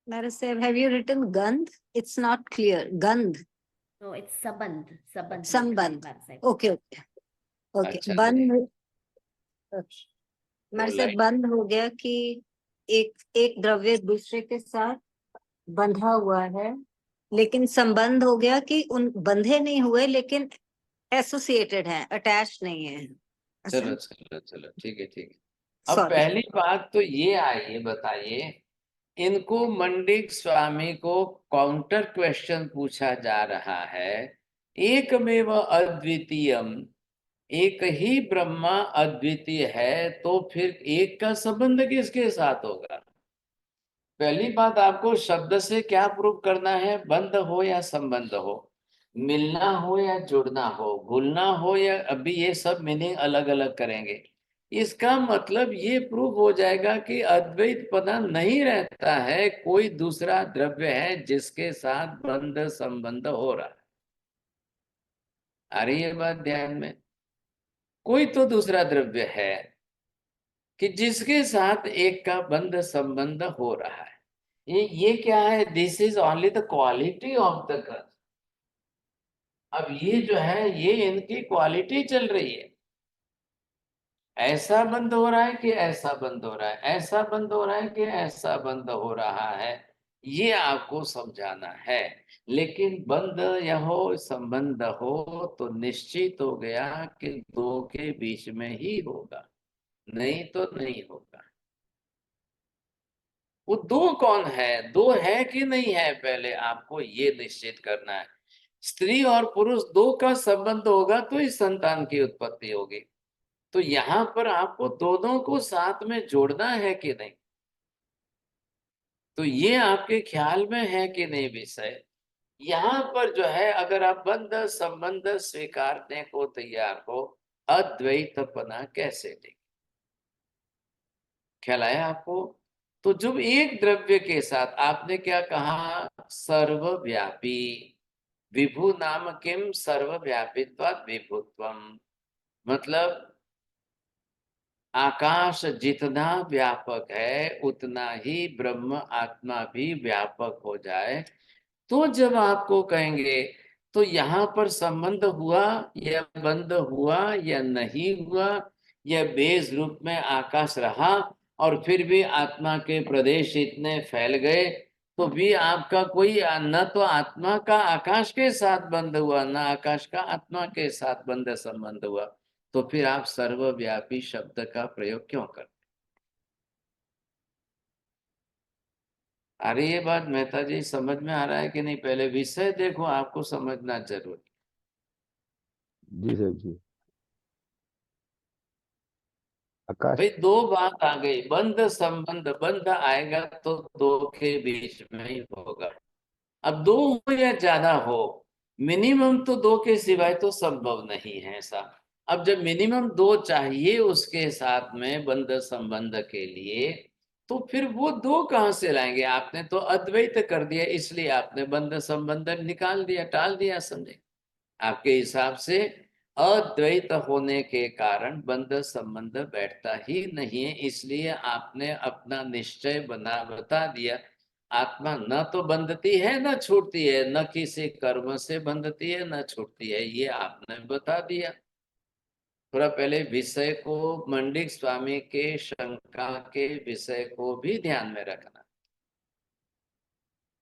Narasimha, have you written Gandh? It's not clear. Gandh, No, it's Sabandh. Sabandh. Sambandh. Sambandh. Okay, okay, okay. अच्छा बंध, नहीं, okay. तो मेरे से लाइट बंध हो गया कि एक द्रव्य दूसरे के साथ बंधा हुआ है, लेकिन संबंध हो गया कि उन बंधे नहीं हुए लेकिन एसोसिएटेड हैं, अटैच नहीं है। चलो चलो चलो ठीक है ठीक है। अब सॉरी। पहली बात तो ये आई, बताइए, इनको मंडिक स्वामी को काउंटर क्वेश्चन पूछा जा रहा है, एकमेव अद्वितीयम, एक ही ब्रह्मा अद्वितीय है, तो फिर एक का संबंध किसके साथ होगा। पहली बात आपको शब्द से क्या प्रूव करना है, बंध हो या संबंध हो, मिलना हो या जुड़ना हो, भूलना हो या, अभी ये सब मीनिंग अलग अलग करेंगे। इसका मतलब ये प्रूव हो जाएगा कि अद्वैत पना नहीं रहता है, कोई दूसरा द्रव्य है जिसके साथ बंध संबंध हो रहा है। आ रही है बात ध्यान में, कोई तो दूसरा द्रव्य है कि जिसके साथ एक का बंध संबंध हो रहा है। ये क्या है, this is only the quality of the कर्म। अब ये जो है ये इनकी क्वालिटी चल रही है, ऐसा बंद हो रहा है कि ऐसा बंद हो रहा है, ऐसा बंद हो रहा है कि ऐसा बंद हो रहा है, ये आपको समझाना है। लेकिन बंद या हो संबंध हो तो निश्चित हो गया कि दो के बीच में ही होगा, नहीं तो नहीं होगा। वो दो कौन है, दो है कि नहीं है, पहले आपको ये निश्चित करना है। स्त्री और पुरुष दो का संबंध होगा तो इस संतान की उत्पत्ति होगी। तो यहाँ पर आपको दोनों को साथ में जोड़ना है कि नहीं, तो ये आपके ख्याल में है कि नहीं विषय। यहाँ पर जो है, अगर आप बंध संबंध स्वीकारने को तैयार हो, अद्वैतपना कैसे देंगे, ख्याल आया आपको। तो जब एक द्रव्य के साथ आपने क्या कहा, सर्वव्यापी, विभु नाम किम सर्वव्यापित्वात् विभुत्वम, मतलब आकाश जितना व्यापक है उतना ही ब्रह्म आत्मा भी व्यापक हो जाए, तो जब आपको कहेंगे तो यहाँ पर संबंध हुआ या बंद हुआ या नहीं हुआ, या बेज रूप में आकाश रहा और फिर भी आत्मा के प्रदेश इतने फैल गए, तो भी आपका कोई, न तो आत्मा का आकाश के साथ बंध हुआ, न आकाश का आत्मा के साथ बंध संबंध हुआ, तो फिर आप सर्वव्यापी शब्द का प्रयोग क्यों करते? अरे ये बात मेहता जी समझ में आ रहा है कि नहीं? पहले विषय देखो, आपको समझना जरूरी। जी सर जी। आकाश। भाई दो बात आ गई, बंध संबंध। बंध आएगा तो दो के बीच में ही होगा। अब दो हो या ज्यादा हो, मिनिमम तो दो के सिवाय तो संभव नहीं है ऐसा। अब जब मिनिमम दो चाहिए उसके साथ में बंध संबंध के लिए, तो फिर वो दो कहाँ से लाएंगे? आपने तो अद्वैत कर दिया, इसलिए आपने बंध संबंध निकाल दिया, टाल दिया, समझे? आपके हिसाब से अद्वैत होने के कारण बंध संबंध बैठता ही नहीं है, इसलिए आपने अपना निश्चय बता दिया। आत्मा न तो बंधती है न छूटती है, न किसी कर्म से बंधती है न छूटती है, ये आपने बता दिया। थोड़ा पहले विषय को, मंडिक स्वामी के शंका के विषय को भी ध्यान में रखना।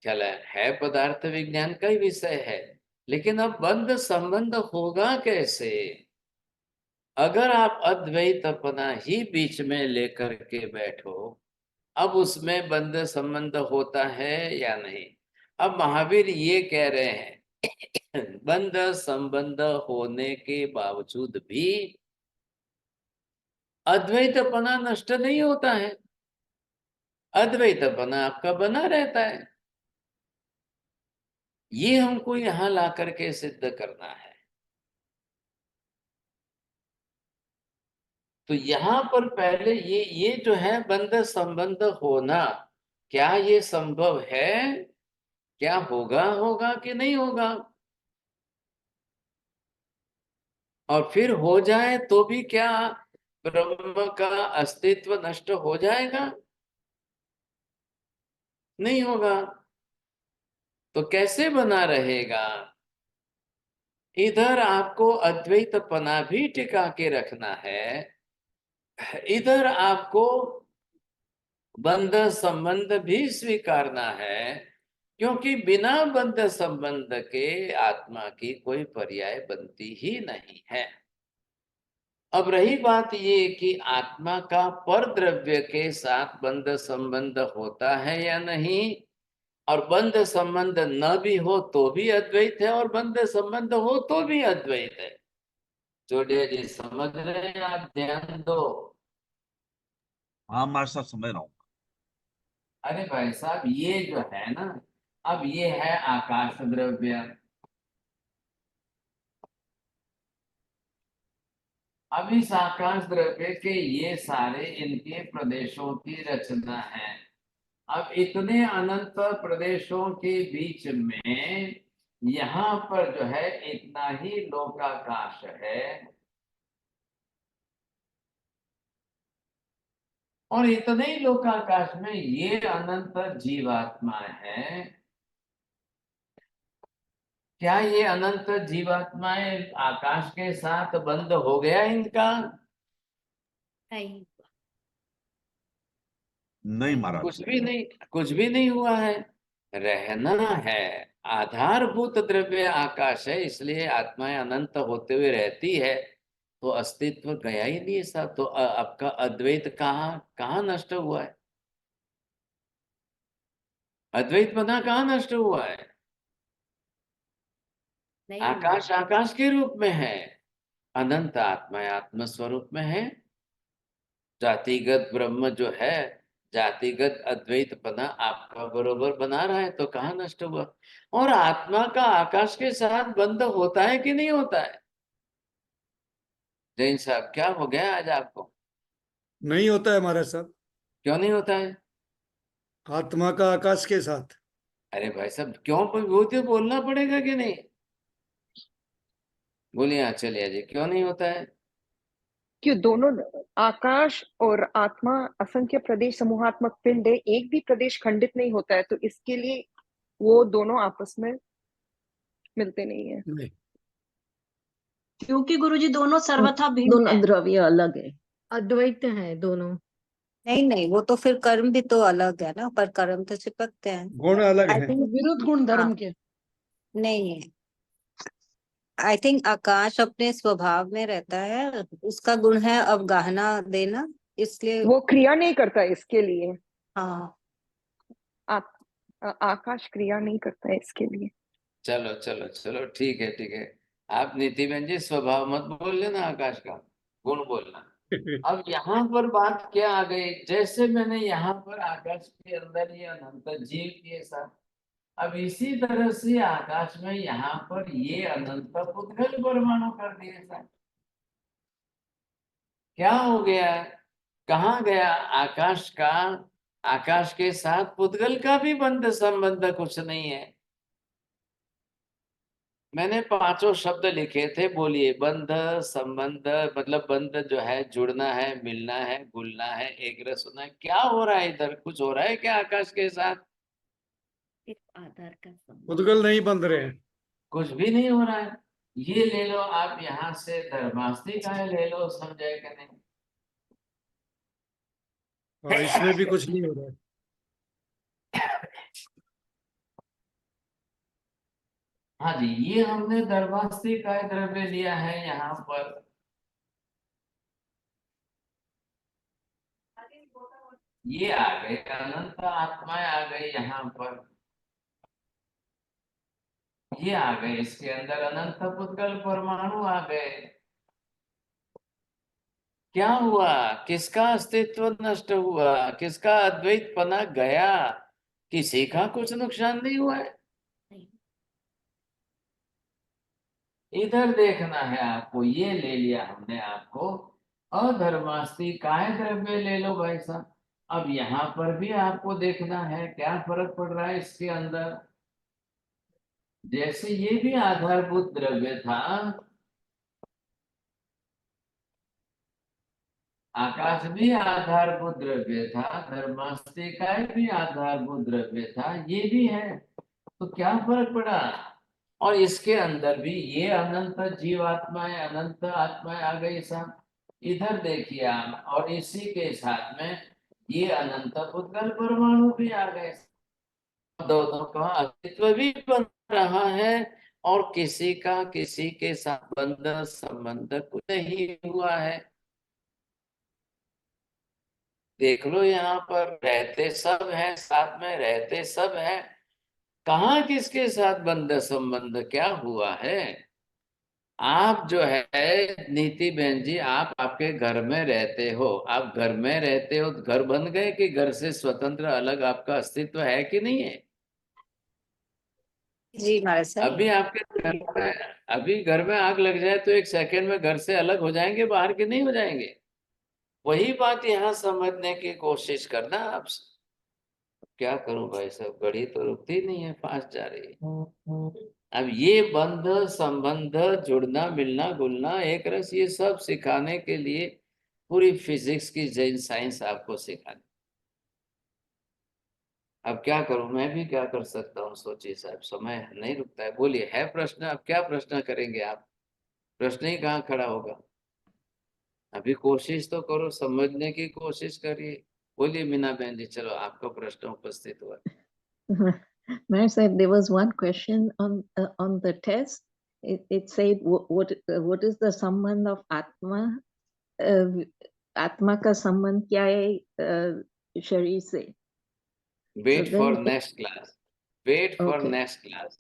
चल है पदार्थ विज्ञान का ही विषय है, लेकिन अब बंध संबंध होगा कैसे? अगर आप अद्वैत अपना ही बीच में लेकर के बैठो, अब उसमें बंध संबंध होता है या नहीं? अब महावीर ये कह रहे हैं बंध संबंध होने के बावजूद भी अद्वैतपना नष्ट नहीं होता है, अद्वैतपना आपका बना रहता है। ये हमको यहां ला करके सिद्ध करना है। तो यहां पर पहले ये जो है बंध संबंध होना, क्या ये संभव है? क्या होगा कि नहीं होगा? और फिर हो जाए तो भी क्या ब्रह्म का अस्तित्व नष्ट हो जाएगा? नहीं होगा। तो कैसे बना रहेगा? इधर आपको अद्वैतपना भी टिका के रखना है, इधर आपको बंध संबंध भी स्वीकारना है, क्योंकि बिना बंध संबंध के आत्मा की कोई पर्याय बनती ही नहीं है। अब रही बात ये कि आत्मा का पर द्रव्य के साथ बंध संबंध होता है या नहीं, और बंध संबंध न भी हो तो भी अद्वैत है, और बंध संबंध हो तो भी अद्वैत है। जोड़िया जी समझ रहे हैं? आप ध्यान दो। हाँ हमारे साथ समझ रहा हूँ। अरे भाई साहब ये जो है ना, अब ये है आकाश द्रव्य। अब इस आकाश द्रव्य के ये सारे इनके प्रदेशों की रचना है। अब इतने अनंत प्रदेशों के बीच में यहाँ पर जो है इतना ही लोकाकाश है, और इतने ही लोकाकाश में ये अनंत जीवात्मा है। क्या ये अनंत जीवात्माएं आकाश के साथ बंद हो गया इनका? नहीं, नहीं महाराज। कुछ भी नहीं हुआ है। रहना है, आधारभूत द्रव्य आकाश है, इसलिए आत्माएं अनंत होते हुए रहती है, तो अस्तित्व गया ही नहीं साहब। तो आपका अद्वैत कहाँ कहाँ नष्ट हुआ है? अद्वैत बना कहाँ नष्ट हुआ है? नहीं आकाश आकाश के रूप में है, अनंत आत्मा आत्म स्वरूप में है। जातिगत ब्रह्म जो है, जातिगत अद्वैत बना आपका बरोबर बना रहा है, तो कहाँ नष्ट हुआ? और आत्मा का आकाश के साथ बंध होता है कि नहीं होता है? जैन साहब क्या हो गया आज आपको? नहीं होता है हमारे साथ। क्यों नहीं होता है? आत्मा का आकाश के साथ। अरे भाई साहब क्यों? वो तो बोलना पड़ेगा कि नहीं? बोलिए। हाँ चलिए जी, क्यों नहीं होता है? क्यों दोनों आकाश और आत्मा असंख्य प्रदेश समूहात्मक पिंड है, एक भी प्रदेश खंडित नहीं होता है, तो इसके लिए वो दोनों आपस में मिलते नहीं है। नहीं, क्योंकि गुरुजी दोनों सर्वथा भिन्न दोनों है। द्रव्य अलग है। अद्वैत है दोनों। नहीं नहीं, वो तो फिर कर्म भी तो अलग है ना, पर कर्म तो चिपकते हैं। गुण अलग I है। think- विरुद्ध गुण धर्म हाँ, के। नहीं है। आई थिंक आकाश अपने स्वभाव में रहता है, उसका गुण है अवगाहना देना, इसलिए वो क्रिया नहीं करता इसके लिए। हाँ आकाश क्रिया नहीं करता है इसके लिए। चलो चलो चलो, ठीक है ठीक है। आप नीति बहन जी स्वभाव मत बोल लेना, आकाश का गुण बोलना। अब यहाँ पर बात क्या आ गई, जैसे मैंने यहाँ पर आकाश के अंदर ये अनंत जीव के साथ, अब इसी तरह से आकाश में यहाँ पर ये अनंत पुद्गल परमाणु कर दिए सर। क्या हो गया, कहाँ गया आकाश का, आकाश के साथ पुद्गल का भी बंध संबंध कुछ नहीं है। मैंने 5 शब्द लिखे थे, बोलिए। बंध संबंध मतलब बंध जो है जुड़ना है, मिलना है, घुलना है, एक रस होना है। क्या हो रहा है इधर, कुछ हो रहा है क्या आकाश के साथ? सिर्फ आधार का संबंध, पुद्गल नहीं बंध रहे हैं। कुछ भी नहीं हो रहा है। ये ले लो आप, यहाँ से धर्मास्ती का ले लो, समझाएगा नहीं। और इसमें भी कुछ नहीं हो रहा है। हाँ जी, ये हमने धर्मास्ती का द्रव्य लिया है यहाँ पर। ये आ गए अनंत आत्माएं, आ गई यहाँ पर। ये आ गए, इसके अंदर अनंत पुद्गल परमाणु आ गए। क्या हुआ, किसका अस्तित्व नष्ट हुआ, किसका अद्वैत पना गया? किसी का कुछ नुकसान नहीं हुआ है। इधर देखना है आपको, ये ले लिया हमने आपको अधर्मास्ती काय द्रव्य ले लो भाई साहब। अब यहाँ पर भी आपको देखना है क्या फर्क पड़ रहा है इसके अंदर। जैसे ये भी आधारभूत द्रव्य था, आकाश भी आधारभूत द्रव्य था, धर्मास्ती काय भी आधारभूत द्रव्य था, ये भी है। तो क्या फर्क पड़ा? और इसके अंदर भी ये अनंत जीवात्माएं, अनंत आत्माएं आ गई साहब। इधर देखिए आप, और इसी के साथ में ये अनंत पुद्गल परमाणु भी आ गए। दोनों का अस्तित्व भी बन रहा है, और किसी का किसी के साथ बंध संबंध कुछ नहीं हुआ है। देख लो, यहाँ पर रहते सब हैं, साथ में रहते सब हैं। कहाँ किसके साथ बंध संबंध क्या हुआ है? आप जो है नीति बहन जी, आप आपके घर में रहते हो, आप घर में रहते हो, घर बन गए कि घर से स्वतंत्र अलग आपका अस्तित्व है कि नहीं है? जी महाराज साहब। अभी आपके घर में, अभी घर में आग लग जाए तो 1 सेकंड में घर से अलग हो जाएंगे, बाहर के नहीं हो जाएंगे। वही बात यहाँ समझने की कोशिश करना आप। क्या करूं भाई साहब, घड़ी तो रुकती नहीं है, फास्ट जा रही है। अब ये बंध संबंध, जुड़ना मिलना घुलना, एक रस, ये सब सिखाने के लिए पूरी फिजिक्स की जैन साइंस आपको सिखानी। अब क्या करूं, मैं भी क्या कर सकता हूँ, सोचिए साहब, समय नहीं रुकता है। बोलिए, है प्रश्न? अब क्या प्रश्न करेंगे आप? प्रश्न ही कहाँ खड़ा होगा। अभी कोशिश तो करो, समझने की कोशिश करिए। बोलिए मीना बहन जी, चलो आपका प्रश्न उपस्थित हुआ। Mayor said there was one question on the test. It said what is the sambandh of Atma? Atma का संबंध क्या है शरीर से? Wait So for then next class. Wait for Okay. next class.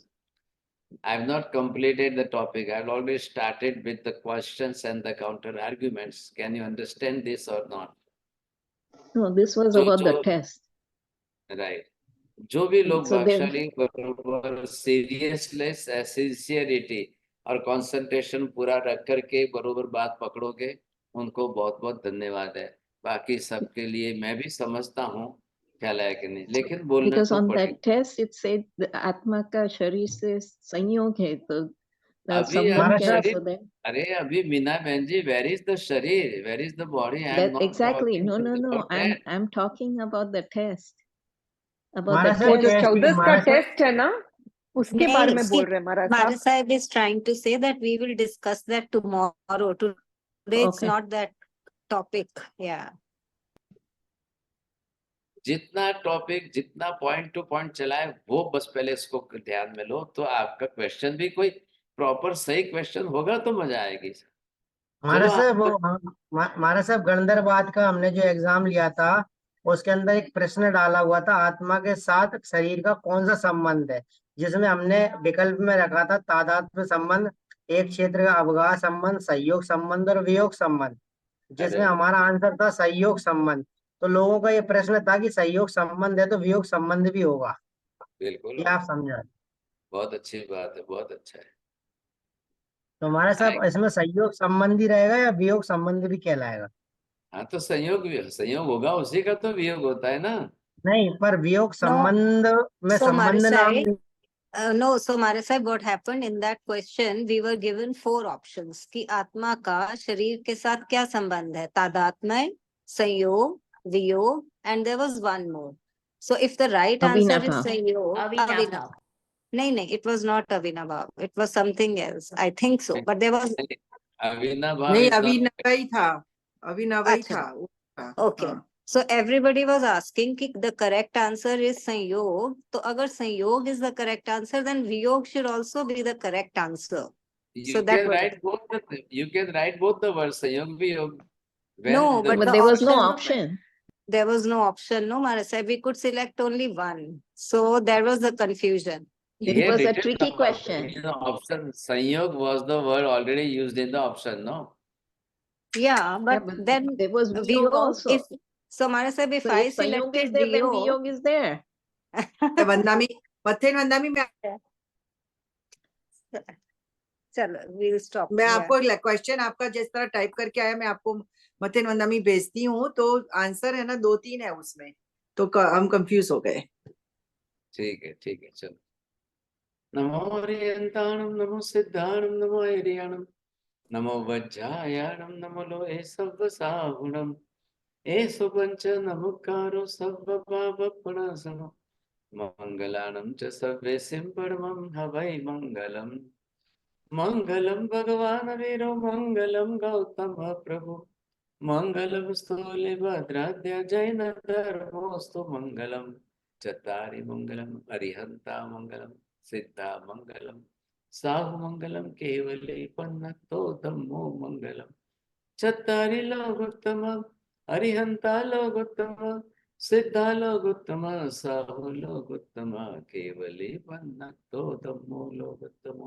I've not completed the topic. I've already started with the questions and the counter arguments. Can you understand this or not? No, this was जो about the जो test. right. जो भी लोग So then भागशाली बरोबर seriousness, sincerity और concentration पूरा रख करके बरोबर बात पकड़ोगे, उनको बहुत बहुत धन्यवाद है। बाकी सबके लिए मैं भी समझता हूँ ख्याल है कि नहीं, लेकिन बोलना because तो on पड़ेगा। that test it said the आत्मा का शरीर से संयोग है, तो अभी संबंध क्या है? शरीर, So then अरे अभी मीना बहन जी, वेर इज द शरीर, where is the body? I am that not exactly talking no about that. I'm talking about the test, about the महाराज वो साहब जो test. टेस्ट, 14 का महाराज साहब टेस्ट है ना, उसके बारे नहीं, में बोल रहे हैं महाराज Maharaj साहब। Sahib is trying to say that we will discuss that tomorrow. Today it's Okay. not that topic. Yeah. जितना टॉपिक, जितना पॉइंट टू पॉइंट चला है, वो बस पहले इसको ध्यान में लो, तो आपका क्वेश्चन भी कोई प्रॉपर सही क्वेश्चन होगा तो मजा आएगी। हमारा चलो साहब आप हमारा साहब गणधरवाद का हमने जो एग्जाम लिया था उसके अंदर एक प्रश्न डाला हुआ था, आत्मा के साथ शरीर का कौन सा संबंध है, जिसमें हमने विकल्प में रखा था तादात्म्य संबंध, एक क्षेत्र का अवगाह संबंध, सहयोग संबंध और वियोग संबंध, जिसमें अरे हमारा आंसर था सहयोग संबंध। तो लोगों का ये प्रश्न था कि सहयोग संबंध है तो वियोग संबंध भी होगा, बिल्कुल ये आप समझा। बहुत अच्छी बात है, बहुत अच्छा है। तो हमारा साहब इसमें सहयोग संबंधी रहेगा या वियोग संबंधी भी कहलाएगा? हाँ तो संयोग होगा, उसी का तो वियोग होता है ना। नहीं, पर वियोग No. संबंध में So संबंध नाम Marisai, no, so Marisai, what happened in that question? We were given 4 options कि आत्मा का शरीर के साथ क्या संबंध है, तादात्म्य, संयोग, वियोग, and there was one more. So if the right answer is Avinabha. संयोग, Avinabha. नहीं, it was not Avinabha. It was something else. I think so, but there was. अविनाभाव नहीं, is not- अभिनव ही था, अभिनव ही अच्छा, था। Okay. हाँ। So everybody was asking कि the correct answer is संयोग, तो अगर संयोग is the correct answer, then वियोग should also be the correct answer. You So that can was write both the, you can write both the words संयोग वियोग. No, When but But the there was no option- option. there was no option. No, Marisa, we could select only one. So there was the confusion. It Here was a written tricky the question. option संयोग was the word already used in the option, no? Yeah, but but then there was Viyog Viyog, also. if so Marisa, if So I if Sanyog is selected there, then Viyog, Viyog is there. वंदामी, मथेन वंदामी में चलो we'll stop. मैं Yeah. आपको question आपका जिस तरह type करके आया मैं आपको मथेन वंदामी भेजती हूँ, तो आंसर है ना 2-3 है उसमें, तो हम कंफ्यूज हो गए। ठीक है चलो। नमो हरियंताणं नमो सिद्धाणं नमो ऐरियाणं नमो वज्रायाणं नमो लोहे सव्वसाहुणं एषु पंच नमोकारो सव्वपापप्रणाशनं मंगलानं च सर्वेसिं परमं हवै मंगलम् मंगलम भगवान वीरो मंगलम गौतम प्रभु मंगलम स्थूलिभद्राद्य जैन धर्मोस्तु मंगलम चत्तारि मंगलम अरिहंता मंगलम सिद्धा मंगलम साहु मंगलम केवले पन्नतो धम्मो मंगलम चत्तारि लोकोत्तम अरिहंता लोकोत्तम सिद्धा लोकोत्तम साहु लोकोत्तम केवले पन्नतो धम्मो लोकोत्तम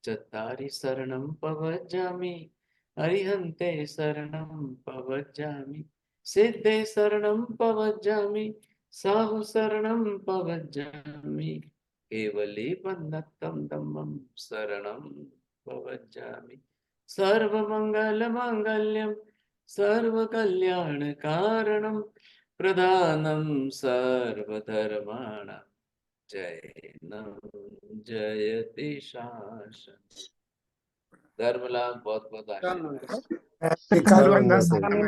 चत्तारि शरणं पवज्जामि अरिहन्ते शरणं पवज्जामि सिद्धे शरणं पवज्जामि साहु शरणं पवज्जामि केवले पन्नतं धम्मं शरणं पवज्जामि सर्वमङ्गलमाङ्गल्यं सर्वकल्याणकारणं प्रधानं सर्वधर्माणां जैनं जयति शासन। धर्मलाल बहुत बहुत आशीर्वाद। धर्म वंदन। हमें